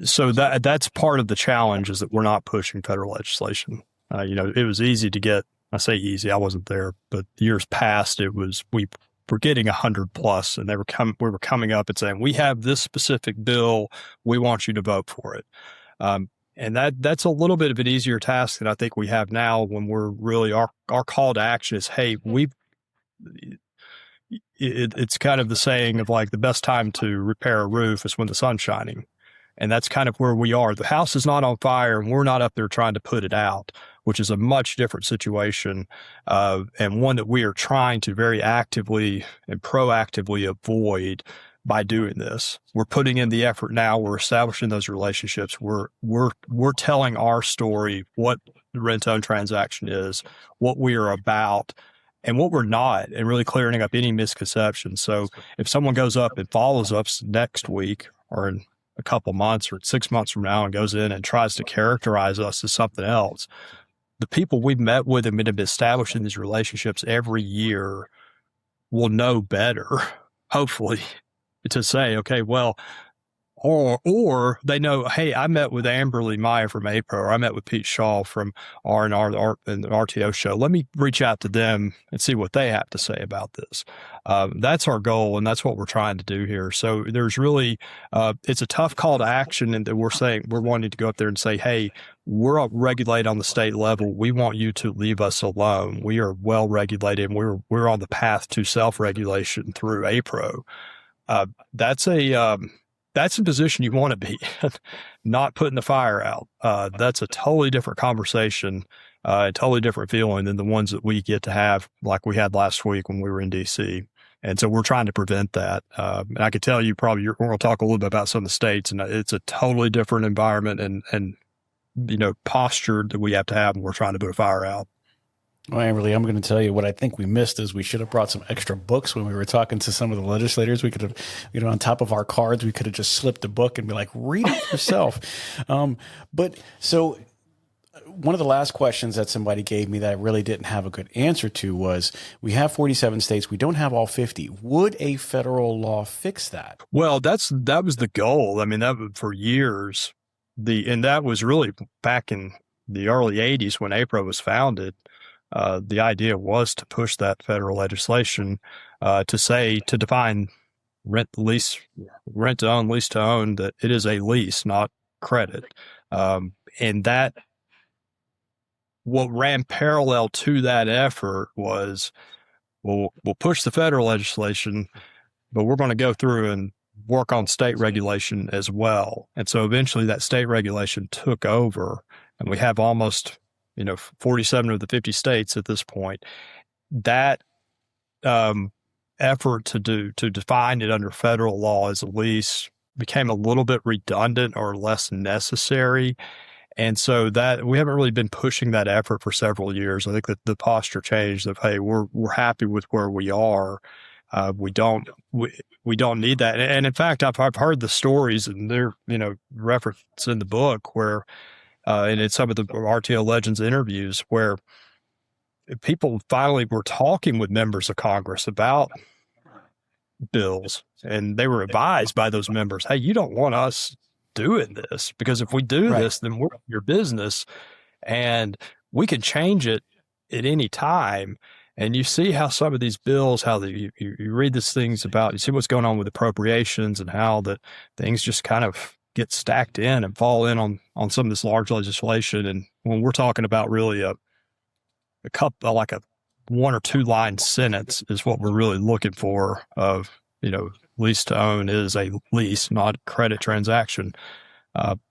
so that's part of the challenge, is that we're not pushing federal legislation. It was easy to get. I say easy, I wasn't there, but years past, we were getting 100 plus, and we were coming up and saying, we have this specific bill, we want you to vote for it. And that's a little bit of an easier task than I think we have now, when we're really, our call to action is, hey, it's kind of the saying of like, the best time to repair a roof is when the sun's shining. And that's kind of where we are. The house is not on fire, and we're not up there trying to put it out, which is a much different situation, and one that we are trying to very actively and proactively avoid by doing this. We're putting in the effort now. We're establishing those relationships. We're telling our story, what the rent-own transaction is, what we are about, and what we're not, and really clearing up any misconceptions. So if someone goes up and follows us next week, or in a couple months, or 6 months from now, and goes in and tries to characterize us as something else, the people we've met with and been establishing these relationships every year will know better, hopefully, to say, okay, well, or they know, hey, I met with Amberlee Maya from APRO, or I met with Pete Shau from R&R and the RTO Show. Let me reach out to them and see what they have to say about this. That's our goal, and that's what we're trying to do here. So there's really, it's a tough call to action, and we're wanting to go up there and say, hey, we're regulated on the state level. We want you to leave us alone. We are well regulated, and we're on the path to self-regulation through APRO. That's a position you want to be in, not putting the fire out. That's a totally different conversation, a totally different feeling than the ones that we get to have, like we had last week when we were in DC. And so we're trying to prevent that. And I could tell you probably, we're going to talk a little bit about some of the states, and it's a totally different environment and posture that we have to have when we're trying to put a fire out. Well, Amberlee, I'm going to tell you what I think we missed is we should have brought some extra books when we were talking to some of the legislators. We could have, on top of our cards, we could have just slipped a book and be like, read it yourself. But so one of the last questions that somebody gave me that I really didn't have a good answer to was, we have 47 states. We don't have all 50. Would a federal law fix that? Well, that was the goal. I mean, for years, and that was really back in the early 80s when APRO was founded. The idea was to push that federal legislation to define rent to own, lease to own, that it is a lease, not credit. And that, what ran parallel to that effort was, we'll push the federal legislation, but we're going to go through and work on state regulation as well. And so eventually that state regulation took over, and we have almost, 47 of the 50 states at this point. That effort to define it under federal law as a lease became a little bit redundant or less necessary. And so that we haven't really been pushing that effort for several years. I think that the posture changed of, hey, we're happy with where we are. We don't need that. And in fact, I've heard the stories, and they're, referenced in the book where, and in some of the RTO Legends interviews, where people finally were talking with members of Congress about bills, and they were advised by those members, hey, you don't want us doing this, because if we do this, then we're your business and we can change it at any time. And you see how some of these bills, how you read these things about, you see what's going on with appropriations and how the things just kind of get stacked in and fall in on some of this large legislation. And when we're talking about really a couple, like a 1 or 2 line sentence is what we're really looking for of, lease to own is a lease, not a credit transaction.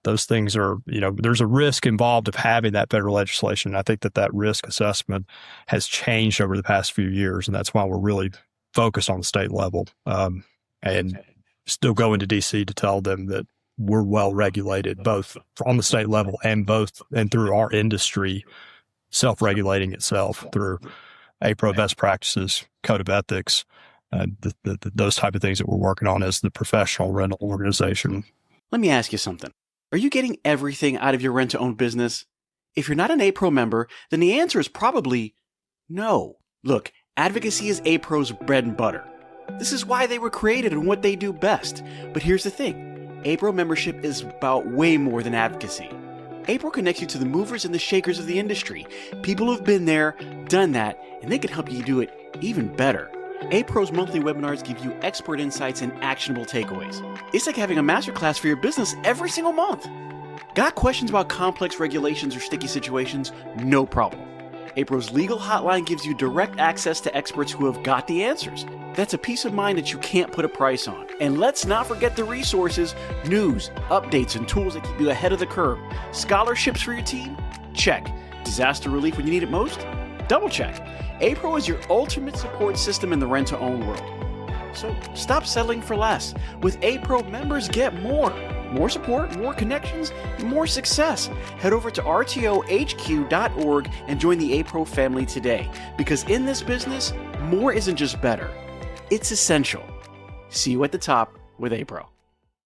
Those things are, there's a risk involved of having that federal legislation. I think that risk assessment has changed over the past few years, and that's why we're really focused on the state level, and still going to DC to tell them that we're well regulated, both on the state level and through our industry self-regulating itself through APRO best practices, code of ethics, those type of things that we're working on as the professional rental organization. Let me ask you something. Are you getting everything out of your rent-to-own business? If you're not an APRO member, then the answer is probably no. Look, advocacy is APRO's bread and butter. This is why they were created and what they do best. But here's the thing. APRO membership is about way more than advocacy. APRO connects you to the movers and the shakers of the industry, people who've been there, done that, and they can help you do it even better. APRO's monthly webinars give you expert insights and actionable takeaways. It's like having a masterclass for your business every single month. Got questions about complex regulations or sticky situations? No problem. APRO's legal hotline gives you direct access to experts who have got the answers. That's a peace of mind that you can't put a price on. And let's not forget the resources, news, updates, and tools that keep you ahead of the curve. Scholarships for your team? Check. Disaster relief when you need it most? Double check. APRO is your ultimate support system in the rent-to-own world. So stop settling for less. With APRO, members get more. More support, more connections, and more success. Head over to rtohq.org and join the APRO family today. Because in this business, more isn't just better. It's essential. See you at the top with APRO.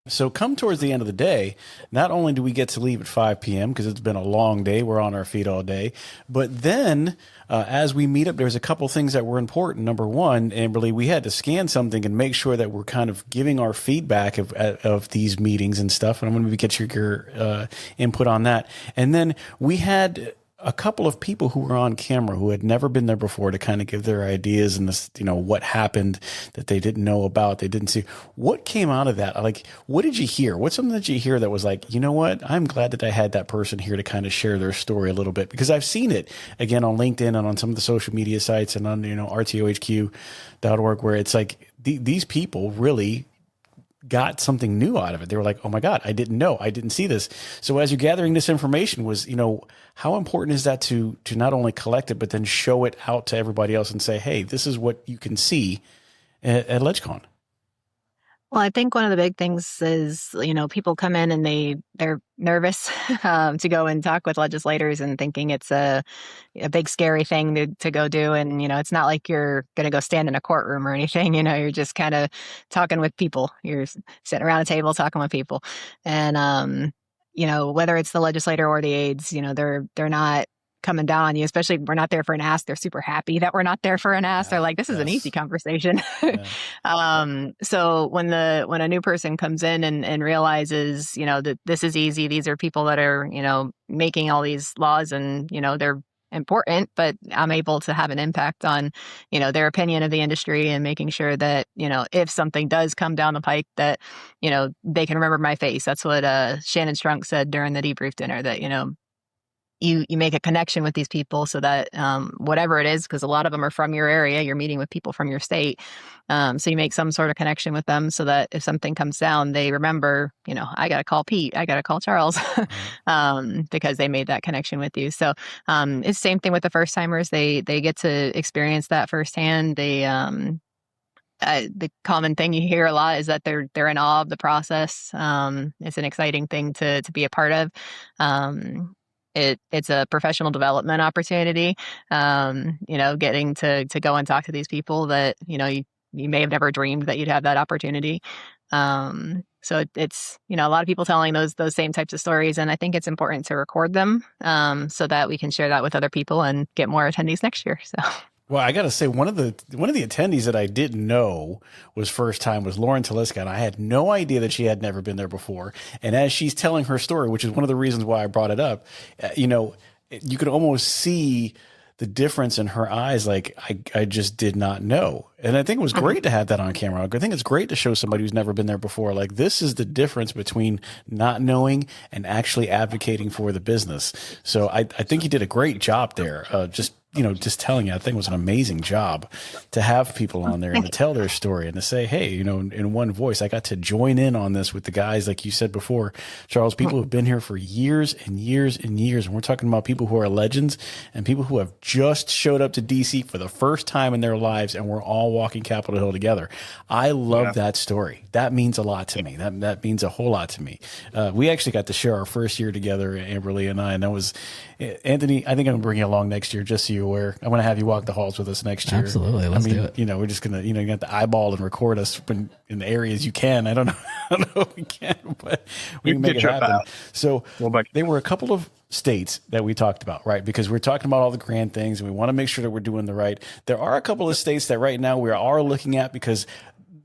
So come towards the end of the day, not only do we get to leave at 5 p.m. because it's been a long day, we're on our feet all day, but then as we meet up, there's a couple things that were important. Number one, Amberlee, we had to scan something and make sure that we're kind of giving our feedback of these meetings and stuff. And I'm going to get your input on that. And then we had a couple of people who were on camera who had never been there before to kind of give their ideas and this, what happened that they didn't know about, they didn't see. What came out of that? Like, what did you hear? What's something that you hear that was like, you know what? I'm glad that I had that person here to kind of share their story a little bit, because I've seen it again on LinkedIn and on some of the social media sites and on, rtohq.org, where it's like these people really got something new out of it. They were like, oh my God, I didn't know. I didn't see this. So as you're gathering this information was, how important is that to not only collect it, but then show it out to everybody else and say, hey, this is what you can see at LegCon? Well, I think one of the big things is, people come in and they're nervous to go and talk with legislators and thinking it's a big scary thing to go do. And, it's not like you're going to go stand in a courtroom or anything. You're just kind of talking with people. You're sitting around a table talking with people. And, whether it's the legislator or the aides, they're not coming down on you, especially if we're not there for an ask. They're super happy that we're not there for an ask. They're like, this is an easy conversation. Yeah. So when a new person comes in and realizes, that this is easy, these are people that are, making all these laws and, they're important, but I'm able to have an impact on, their opinion of the industry and making sure that, if something does come down the pike that, they can remember my face. That's what Shannon Strunk said during the debrief dinner, that, you make a connection with these people so that whatever it is, because a lot of them are from your area, you're meeting with people from your state. So you make some sort of connection with them so that if something comes down, they remember, I got to call Pete, I got to call Charles, because they made that connection with you. So it's the same thing with the first timers. They get to experience that firsthand. The common thing you hear a lot is that they're in awe of the process. It's an exciting thing to be a part of. It's a professional development opportunity, getting to go and talk to these people that, you may have never dreamed that you'd have that opportunity. So it's, a lot of people telling those same types of stories. And I think it's important to record them so that we can share that with other people and get more attendees next year. So. Well, I got to say, one of the attendees that I didn't know was first time was Lauren Taliska, and I had no idea that she had never been there before. And as she's telling her story, which is one of the reasons why I brought it up, you could almost see the difference in her eyes. Like, I just did not know. And I think it was great to have that on camera. I think it's great to show somebody who's never been there before. Like, this is the difference between not knowing and actually advocating for the business. So I think you did a great job there. Just telling you, I think it was an amazing job to have people on there and to tell their story and to say, hey, in one voice, I got to join in on this with the guys, like you said before, Charles, people who have been here for years and years and years. And we're talking about people who are legends and people who have just showed up to DC for the first time in their lives, and we're all walking Capitol Hill together. I love that story. That means a lot to me. That means a whole lot to me. We actually got to share our first year together, Amberlee and I, and that was Anthony. I think I'm going to bring you along next year, just so you're aware. I'm going to have you walk the halls with us next year. Absolutely. Let's do it. We're just going to, you have to eyeball and record us in the areas you can. I don't know if we can, but we can make it happen. So there were a couple of states that we talked about, right? Because we're talking about all the grand things and we want to make sure that we're doing the right. There are a couple of states that right now we are looking at, because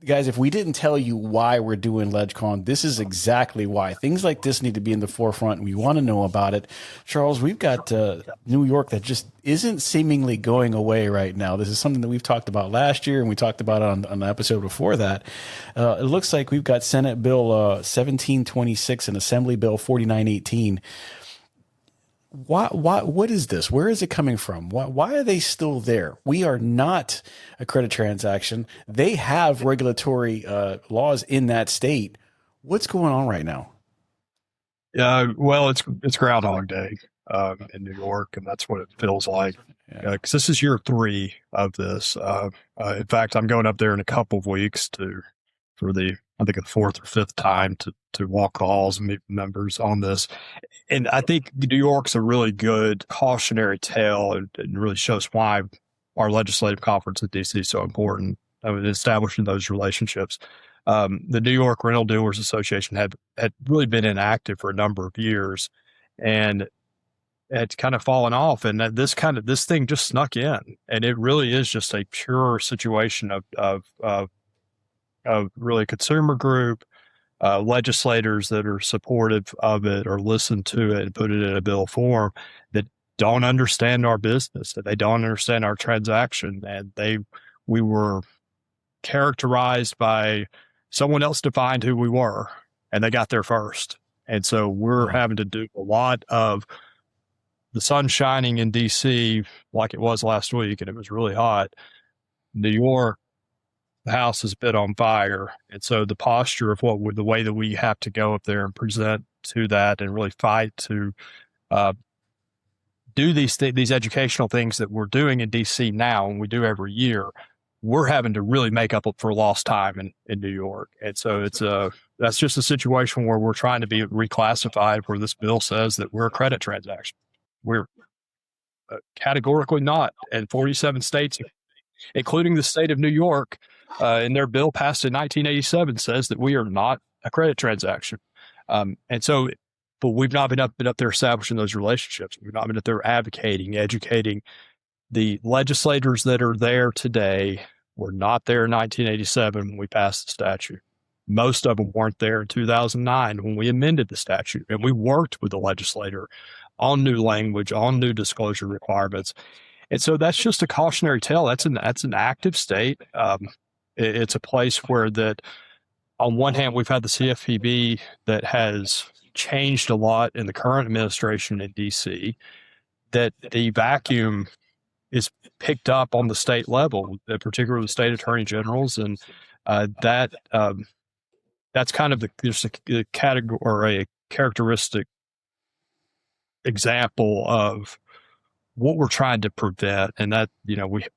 guys, if we didn't tell you why we're doing LegCon, this is exactly why. Things like this need to be in the forefront. We want to know about it. Charles, we've got New York that just isn't seemingly going away right now. This is something that we've talked about last year, and we talked about it on the episode before that. It looks like we've got Senate Bill 1726 and Assembly Bill 4918. What is this? Where is it coming from? Why are they still there? We are not a credit transaction. They have regulatory laws in that state. What's going on right now? Well, it's Groundhog Day in New York, and that's what it feels like. Because this is year 3 of this. In fact, I'm going up there in a couple of weeks for the 4th or 5th time to walk the halls and meet members on this. And I think New York's a really good cautionary tale and really shows why our legislative conference at DC is so important. Establishing those relationships. The New York Rental Dealers Association had really been inactive for a number of years, and it's kind of fallen off. And this thing just snuck in, and it really is just a pure situation of really consumer group, legislators that are supportive of it or listen to it and put it in a bill form that don't understand our business, that they don't understand our transaction. And we were characterized by someone else defined who we were, and they got there first. And so we're having to do a lot of the sun shining in DC like it was last week, and it was really hot. New York, the house is a bit on fire. And so the posture of the way that we have to go up there and present to that and really fight to do these educational things that we're doing in DC now and we do every year, we're having to really make up for lost time in New York. And so that's just a situation where we're trying to be reclassified, where this bill says that we're a credit transaction. We're categorically not. And 47 states, including the state of New York, in their bill passed in 1987, says that we are not a credit transaction. But we've not been up there establishing those relationships. We've not been up there advocating, educating. The legislators that are there today were not there in 1987 when we passed the statute. Most of them weren't there in 2009 when we amended the statute. And we worked with the legislator on new language, on new disclosure requirements. And so that's just a cautionary tale. That's an active state. It's a place where that, on one hand, we've had the CFPB that has changed a lot in the current administration in DC, that the vacuum is picked up on the state level, particularly the state attorney generals. And that's kind of there's a category or a characteristic example of what we're trying to prevent. And that,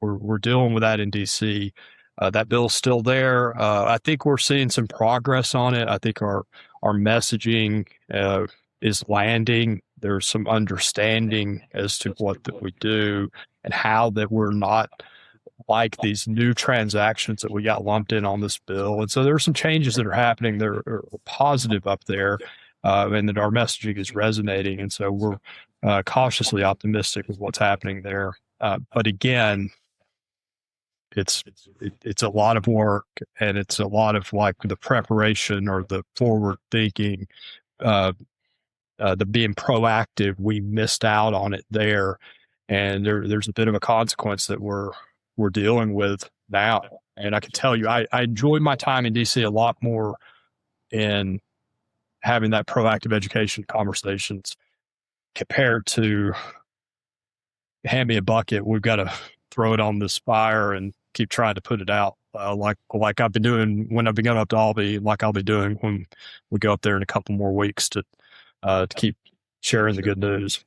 we're dealing with that in DC. That bill's still there. I think we're seeing some progress on it. I think our messaging is landing. There's some understanding as to what that we do and how that we're not like these new transactions that we got lumped in on this bill. And so there are some changes that are happening that are positive up there, and that our messaging is resonating. And so we're cautiously optimistic with what's happening there. But again, it's a lot of work, and it's a lot of like the preparation or the forward thinking, the being proactive. We missed out on it there, and there's a bit of a consequence that we're dealing with now. And I can tell you, I enjoyed my time in DC a lot more in having that proactive education conversations compared to hand me a bucket, we've got to throw it on this fire and keep trying to put it out, like I've been doing when I've been going up to Albany, like I'll be doing when we go up there in a couple more weeks to keep sharing the good news.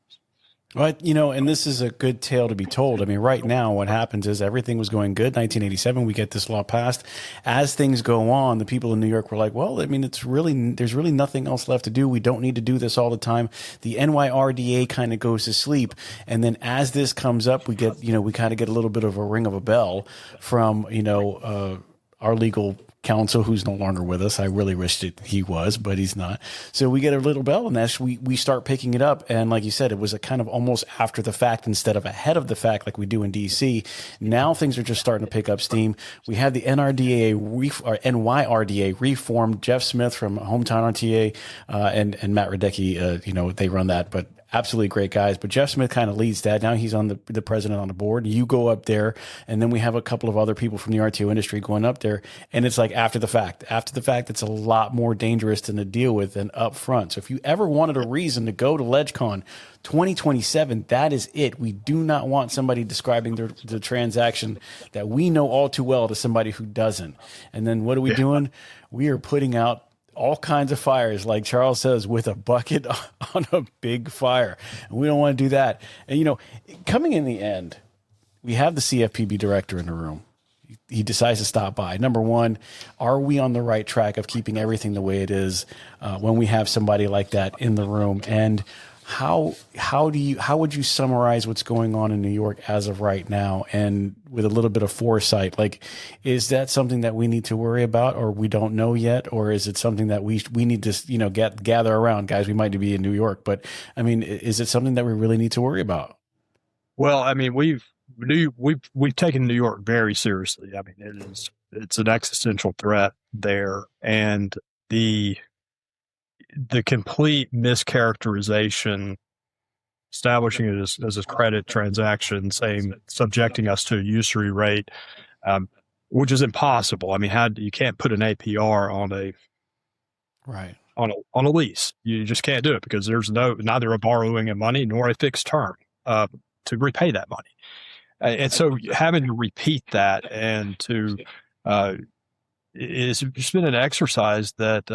Well, and this is a good tale to be told. I mean, right now, what happens is everything was going good. 1987, we get this law passed. As things go on, the people in New York were like, well, I mean, there's really nothing else left to do. We don't need to do this all the time. The NYRDA kind of goes to sleep. And then as this comes up, we get, we kind of get a little bit of a ring of a bell from, our legal counsel, who's no longer with us. I really wished he was, but he's not. So we get a little bell, and that's we start picking it up. And like you said, it was a kind of almost after the fact instead of ahead of the fact, like we do in DC. Now things are just starting to pick up steam. We had the NYRDA reformed. Jeff Smith from Hometown RTA and Matt Radecki, they run that, but absolutely great guys. But Jeff Smith kind of leads that. Now he's on the president on the board. You go up there, and then we have a couple of other people from the RTO industry going up there. And it's like after the fact. After the fact, it's a lot more dangerous to deal with than up front. So if you ever wanted a reason to go to LegCon 2027, that is it. We do not want somebody describing the transaction that we know all too well to somebody who doesn't. And then what are we doing? We are putting out all kinds of fires, like Charles says, with a bucket on a big fire. And we don't want to do that. And, coming in the end, we have the CFPB director in the room. He decides to stop by. Number one, are we on the right track of keeping everything the way it is when we have somebody like that in the room? And how would you summarize what's going on in New York as of right now, and with a little bit of foresight? Like, is that something that we need to worry about, or we don't know yet, or is it something that we need to gather around, guys? We might be in New York, but I mean, is it something that we really need to worry about? Well, I mean, we've taken New York very seriously. I mean, it's an existential threat there, and the complete mischaracterization, establishing it as a credit transaction, subjecting us to a usury rate, which is impossible. I mean, you can't put an APR on a lease. You just can't do it because there's neither a borrowing of money nor a fixed term to repay that money. And so having to repeat that and it's just been an exercise that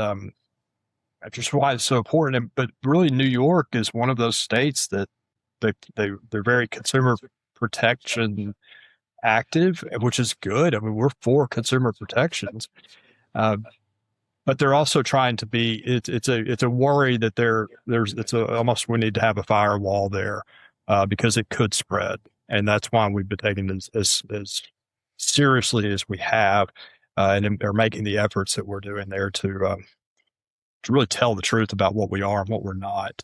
just why it's so important. But really, New York is one of those states that they're very consumer protection active, which is good. I mean, we're for consumer protections, but they're also trying to be. It's a worry that almost we need to have a firewall there because it could spread, and that's why we've been taking it as seriously as we have, and are making the efforts that we're doing there to really tell the truth about what we are and what we're not,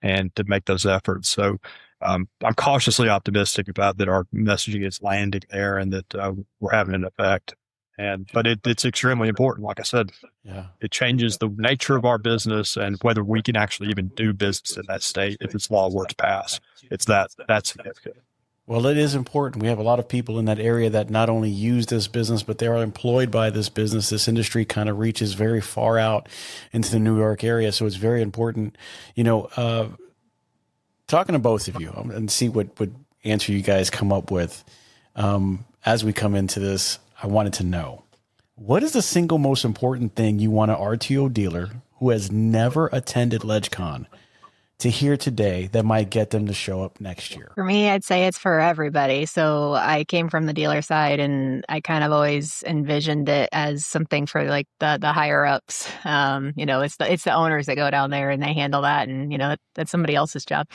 and to make those efforts. So I'm cautiously optimistic about that our messaging is landing there, and that we're having an effect. But it's extremely important. Like I said, Yeah. it changes the nature of our business and whether we can actually even do business in that state if this law were to pass. That's significant. Well, it is important. We have a lot of people in that area that not only use this business, but they are employed by this business. This industry kind of reaches very far out into the New York area. So it's very important, talking to both of you and see what answer you guys come up with. As we come into this, I wanted to know, what is the single most important thing you want an RTO dealer who has never attended LegCon to hear today that might get them to show up next year? For me, I'd say it's for everybody. So I came from the dealer side, and I kind of always envisioned it as something for like the higher ups. It's the owners that go down there and they handle that, and that's somebody else's job.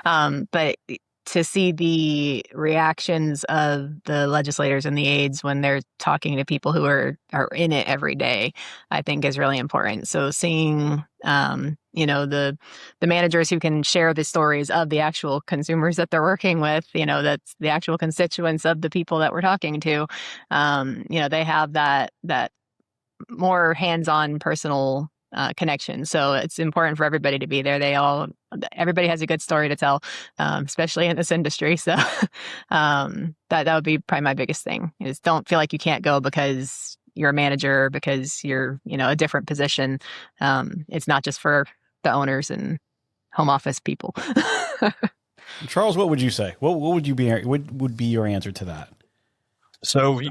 But to see the reactions of the legislators and the aides when they're talking to people who are in it every day, I think is really important. So seeing, the managers who can share the stories of the actual consumers that they're working with, that's the actual constituents of the people that we're talking to, they have that more hands-on personal connection. So it's important for everybody to be there. Everybody has a good story to tell, especially in this industry. So that would be probably my biggest thing, is don't feel like you can't go because you're a manager, because you're, a different position. It's not just for the owners and home office people. Charles, what would you say? What would be your answer to that? So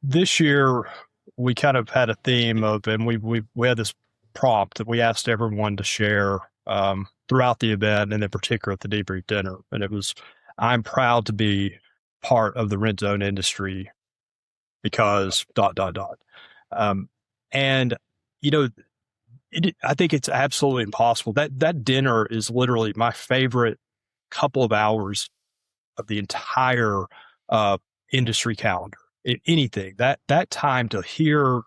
this year, we kind of had a theme of, and we had this prompt that we asked everyone to share throughout the event, and in particular at the debrief dinner. And it was, I'm proud to be part of the rent zone industry because ... I think it's absolutely impossible. That dinner is literally my favorite couple of hours of the entire industry calendar. Anything that time to hear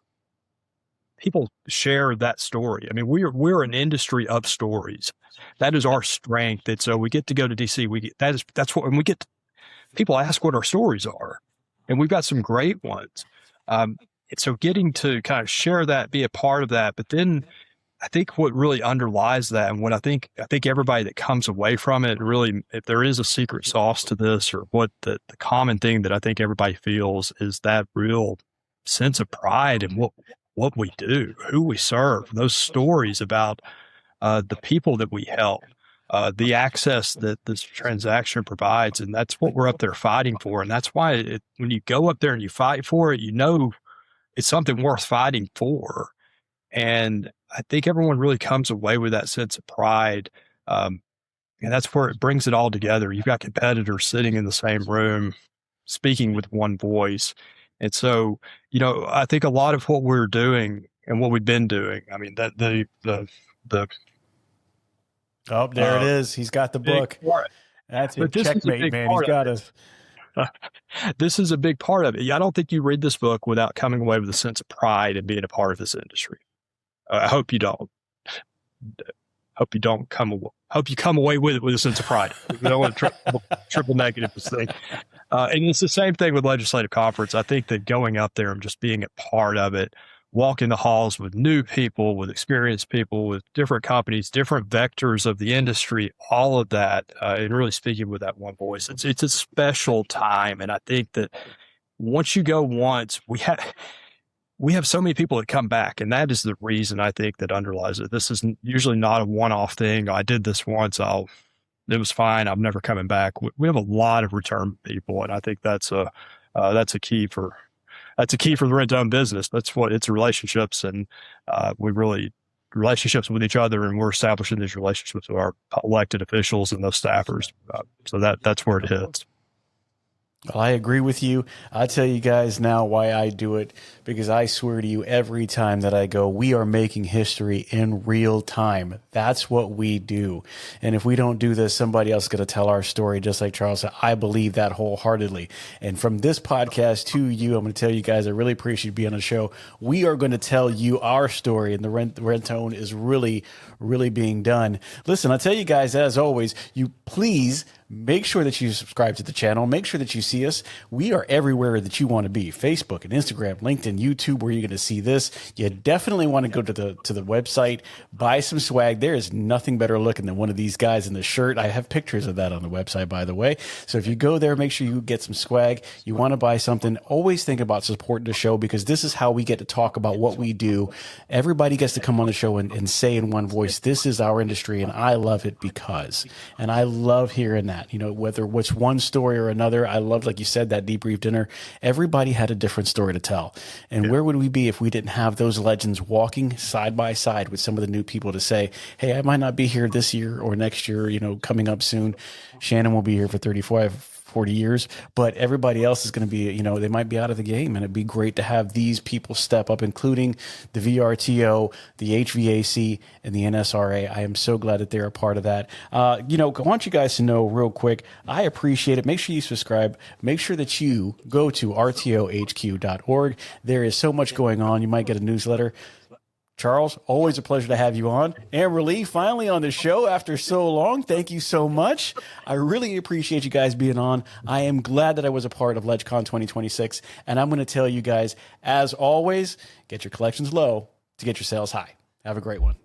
people share that story. I mean, we're an industry of stories. That is our strength. And so we get to go to DC. That's what, and we get to, people ask what our stories are, and we've got some great ones. And so getting to kind of share that, be a part of that, but then I think what really underlies that, and what I think everybody that comes away from it, really, if there is a secret sauce to this, or what the common thing that I think everybody feels, is that real sense of pride in what we do, who we serve, those stories about the people that we help, the access that this transaction provides. And that's what we're up there fighting for. And that's why when you go up there and you fight for it, it's something worth fighting for. And I think everyone really comes away with that sense of pride. And that's where it brings it all together. You've got competitors sitting in the same room, speaking with one voice. And so, I think a lot of what we're doing and what we've been doing, I mean, that oh, there it is. He's got the book. That's it. Checkmate, man. He's got us. This is a big part of it. I don't think you read this book without coming away with a sense of pride and being a part of this industry. I hope you don't. Hope you come away with it with a sense of pride. We don't want to triple negative this thing. And it's the same thing with legislative conference. I think that going up there and just being a part of it, walking the halls with new people, with experienced people, with different companies, different vectors of the industry, all of that, and really speaking with that one voice, it's a special time. And I think that once you go once, we have so many people that come back, and that is the reason I think that underlies it. This is usually not a one-off thing. I did this once. It was fine. I'm never coming back. We have a lot of return people, and I think that's a key for the rent zone business. That's what it's relationships, and relationships with each other, and we're establishing these relationships with our elected officials and those staffers. So that's where it hits. Well, I agree with you. I'll tell you guys now why I do it, because I swear to you, every time that I go, we are making history in real time. That's what we do. And if we don't do this, somebody else is going to tell our story, just like Charles said. I believe that wholeheartedly. And from this podcast to you, I'm going to tell you guys, I really appreciate you being on the show. We are going to tell you our story, and the rent zone is really, really being done. Listen, I'll tell you guys, as always, you please make sure that you subscribe to the channel. Make sure that you see us. We are everywhere that you want to be. Facebook and Instagram, LinkedIn, YouTube, where you're going to see this. You definitely want to go to the website, buy some swag. There is nothing better looking than one of these guys in the shirt. I have pictures of that on the website, by the way. So if you go there, make sure you get some swag. You want to buy something, always think about supporting the show, because this is how we get to talk about what we do. Everybody gets to come on the show and say in one voice, this is our industry, and I love it because. And I love hearing that, you know, whether what's one story or another. I love, like you said, that debrief dinner. Everybody had a different story to tell. And where would we be if we didn't have those legends walking side by side with some of the new people to say, hey, I might not be here this year or next year, you know, coming up soon. Shannon will be here for 40 years, but everybody else is going to be, you know, they might be out of the game, and it'd be great to have these people step up, including the VRTO, the HVAC, and the NSRA. I am so glad that they're a part of that. You know, I want you guys to know real quick, I appreciate it. Make sure you subscribe. Make sure that you go to rtohq.org. There is so much going on. You might get a newsletter. Charles, always a pleasure to have you on. Amberlee, finally on the show after so long. Thank you so much. I really appreciate you guys being on. I am glad that I was a part of LegCon 2026. And I'm going to tell you guys, as always, get your collections low to get your sales high. Have a great one.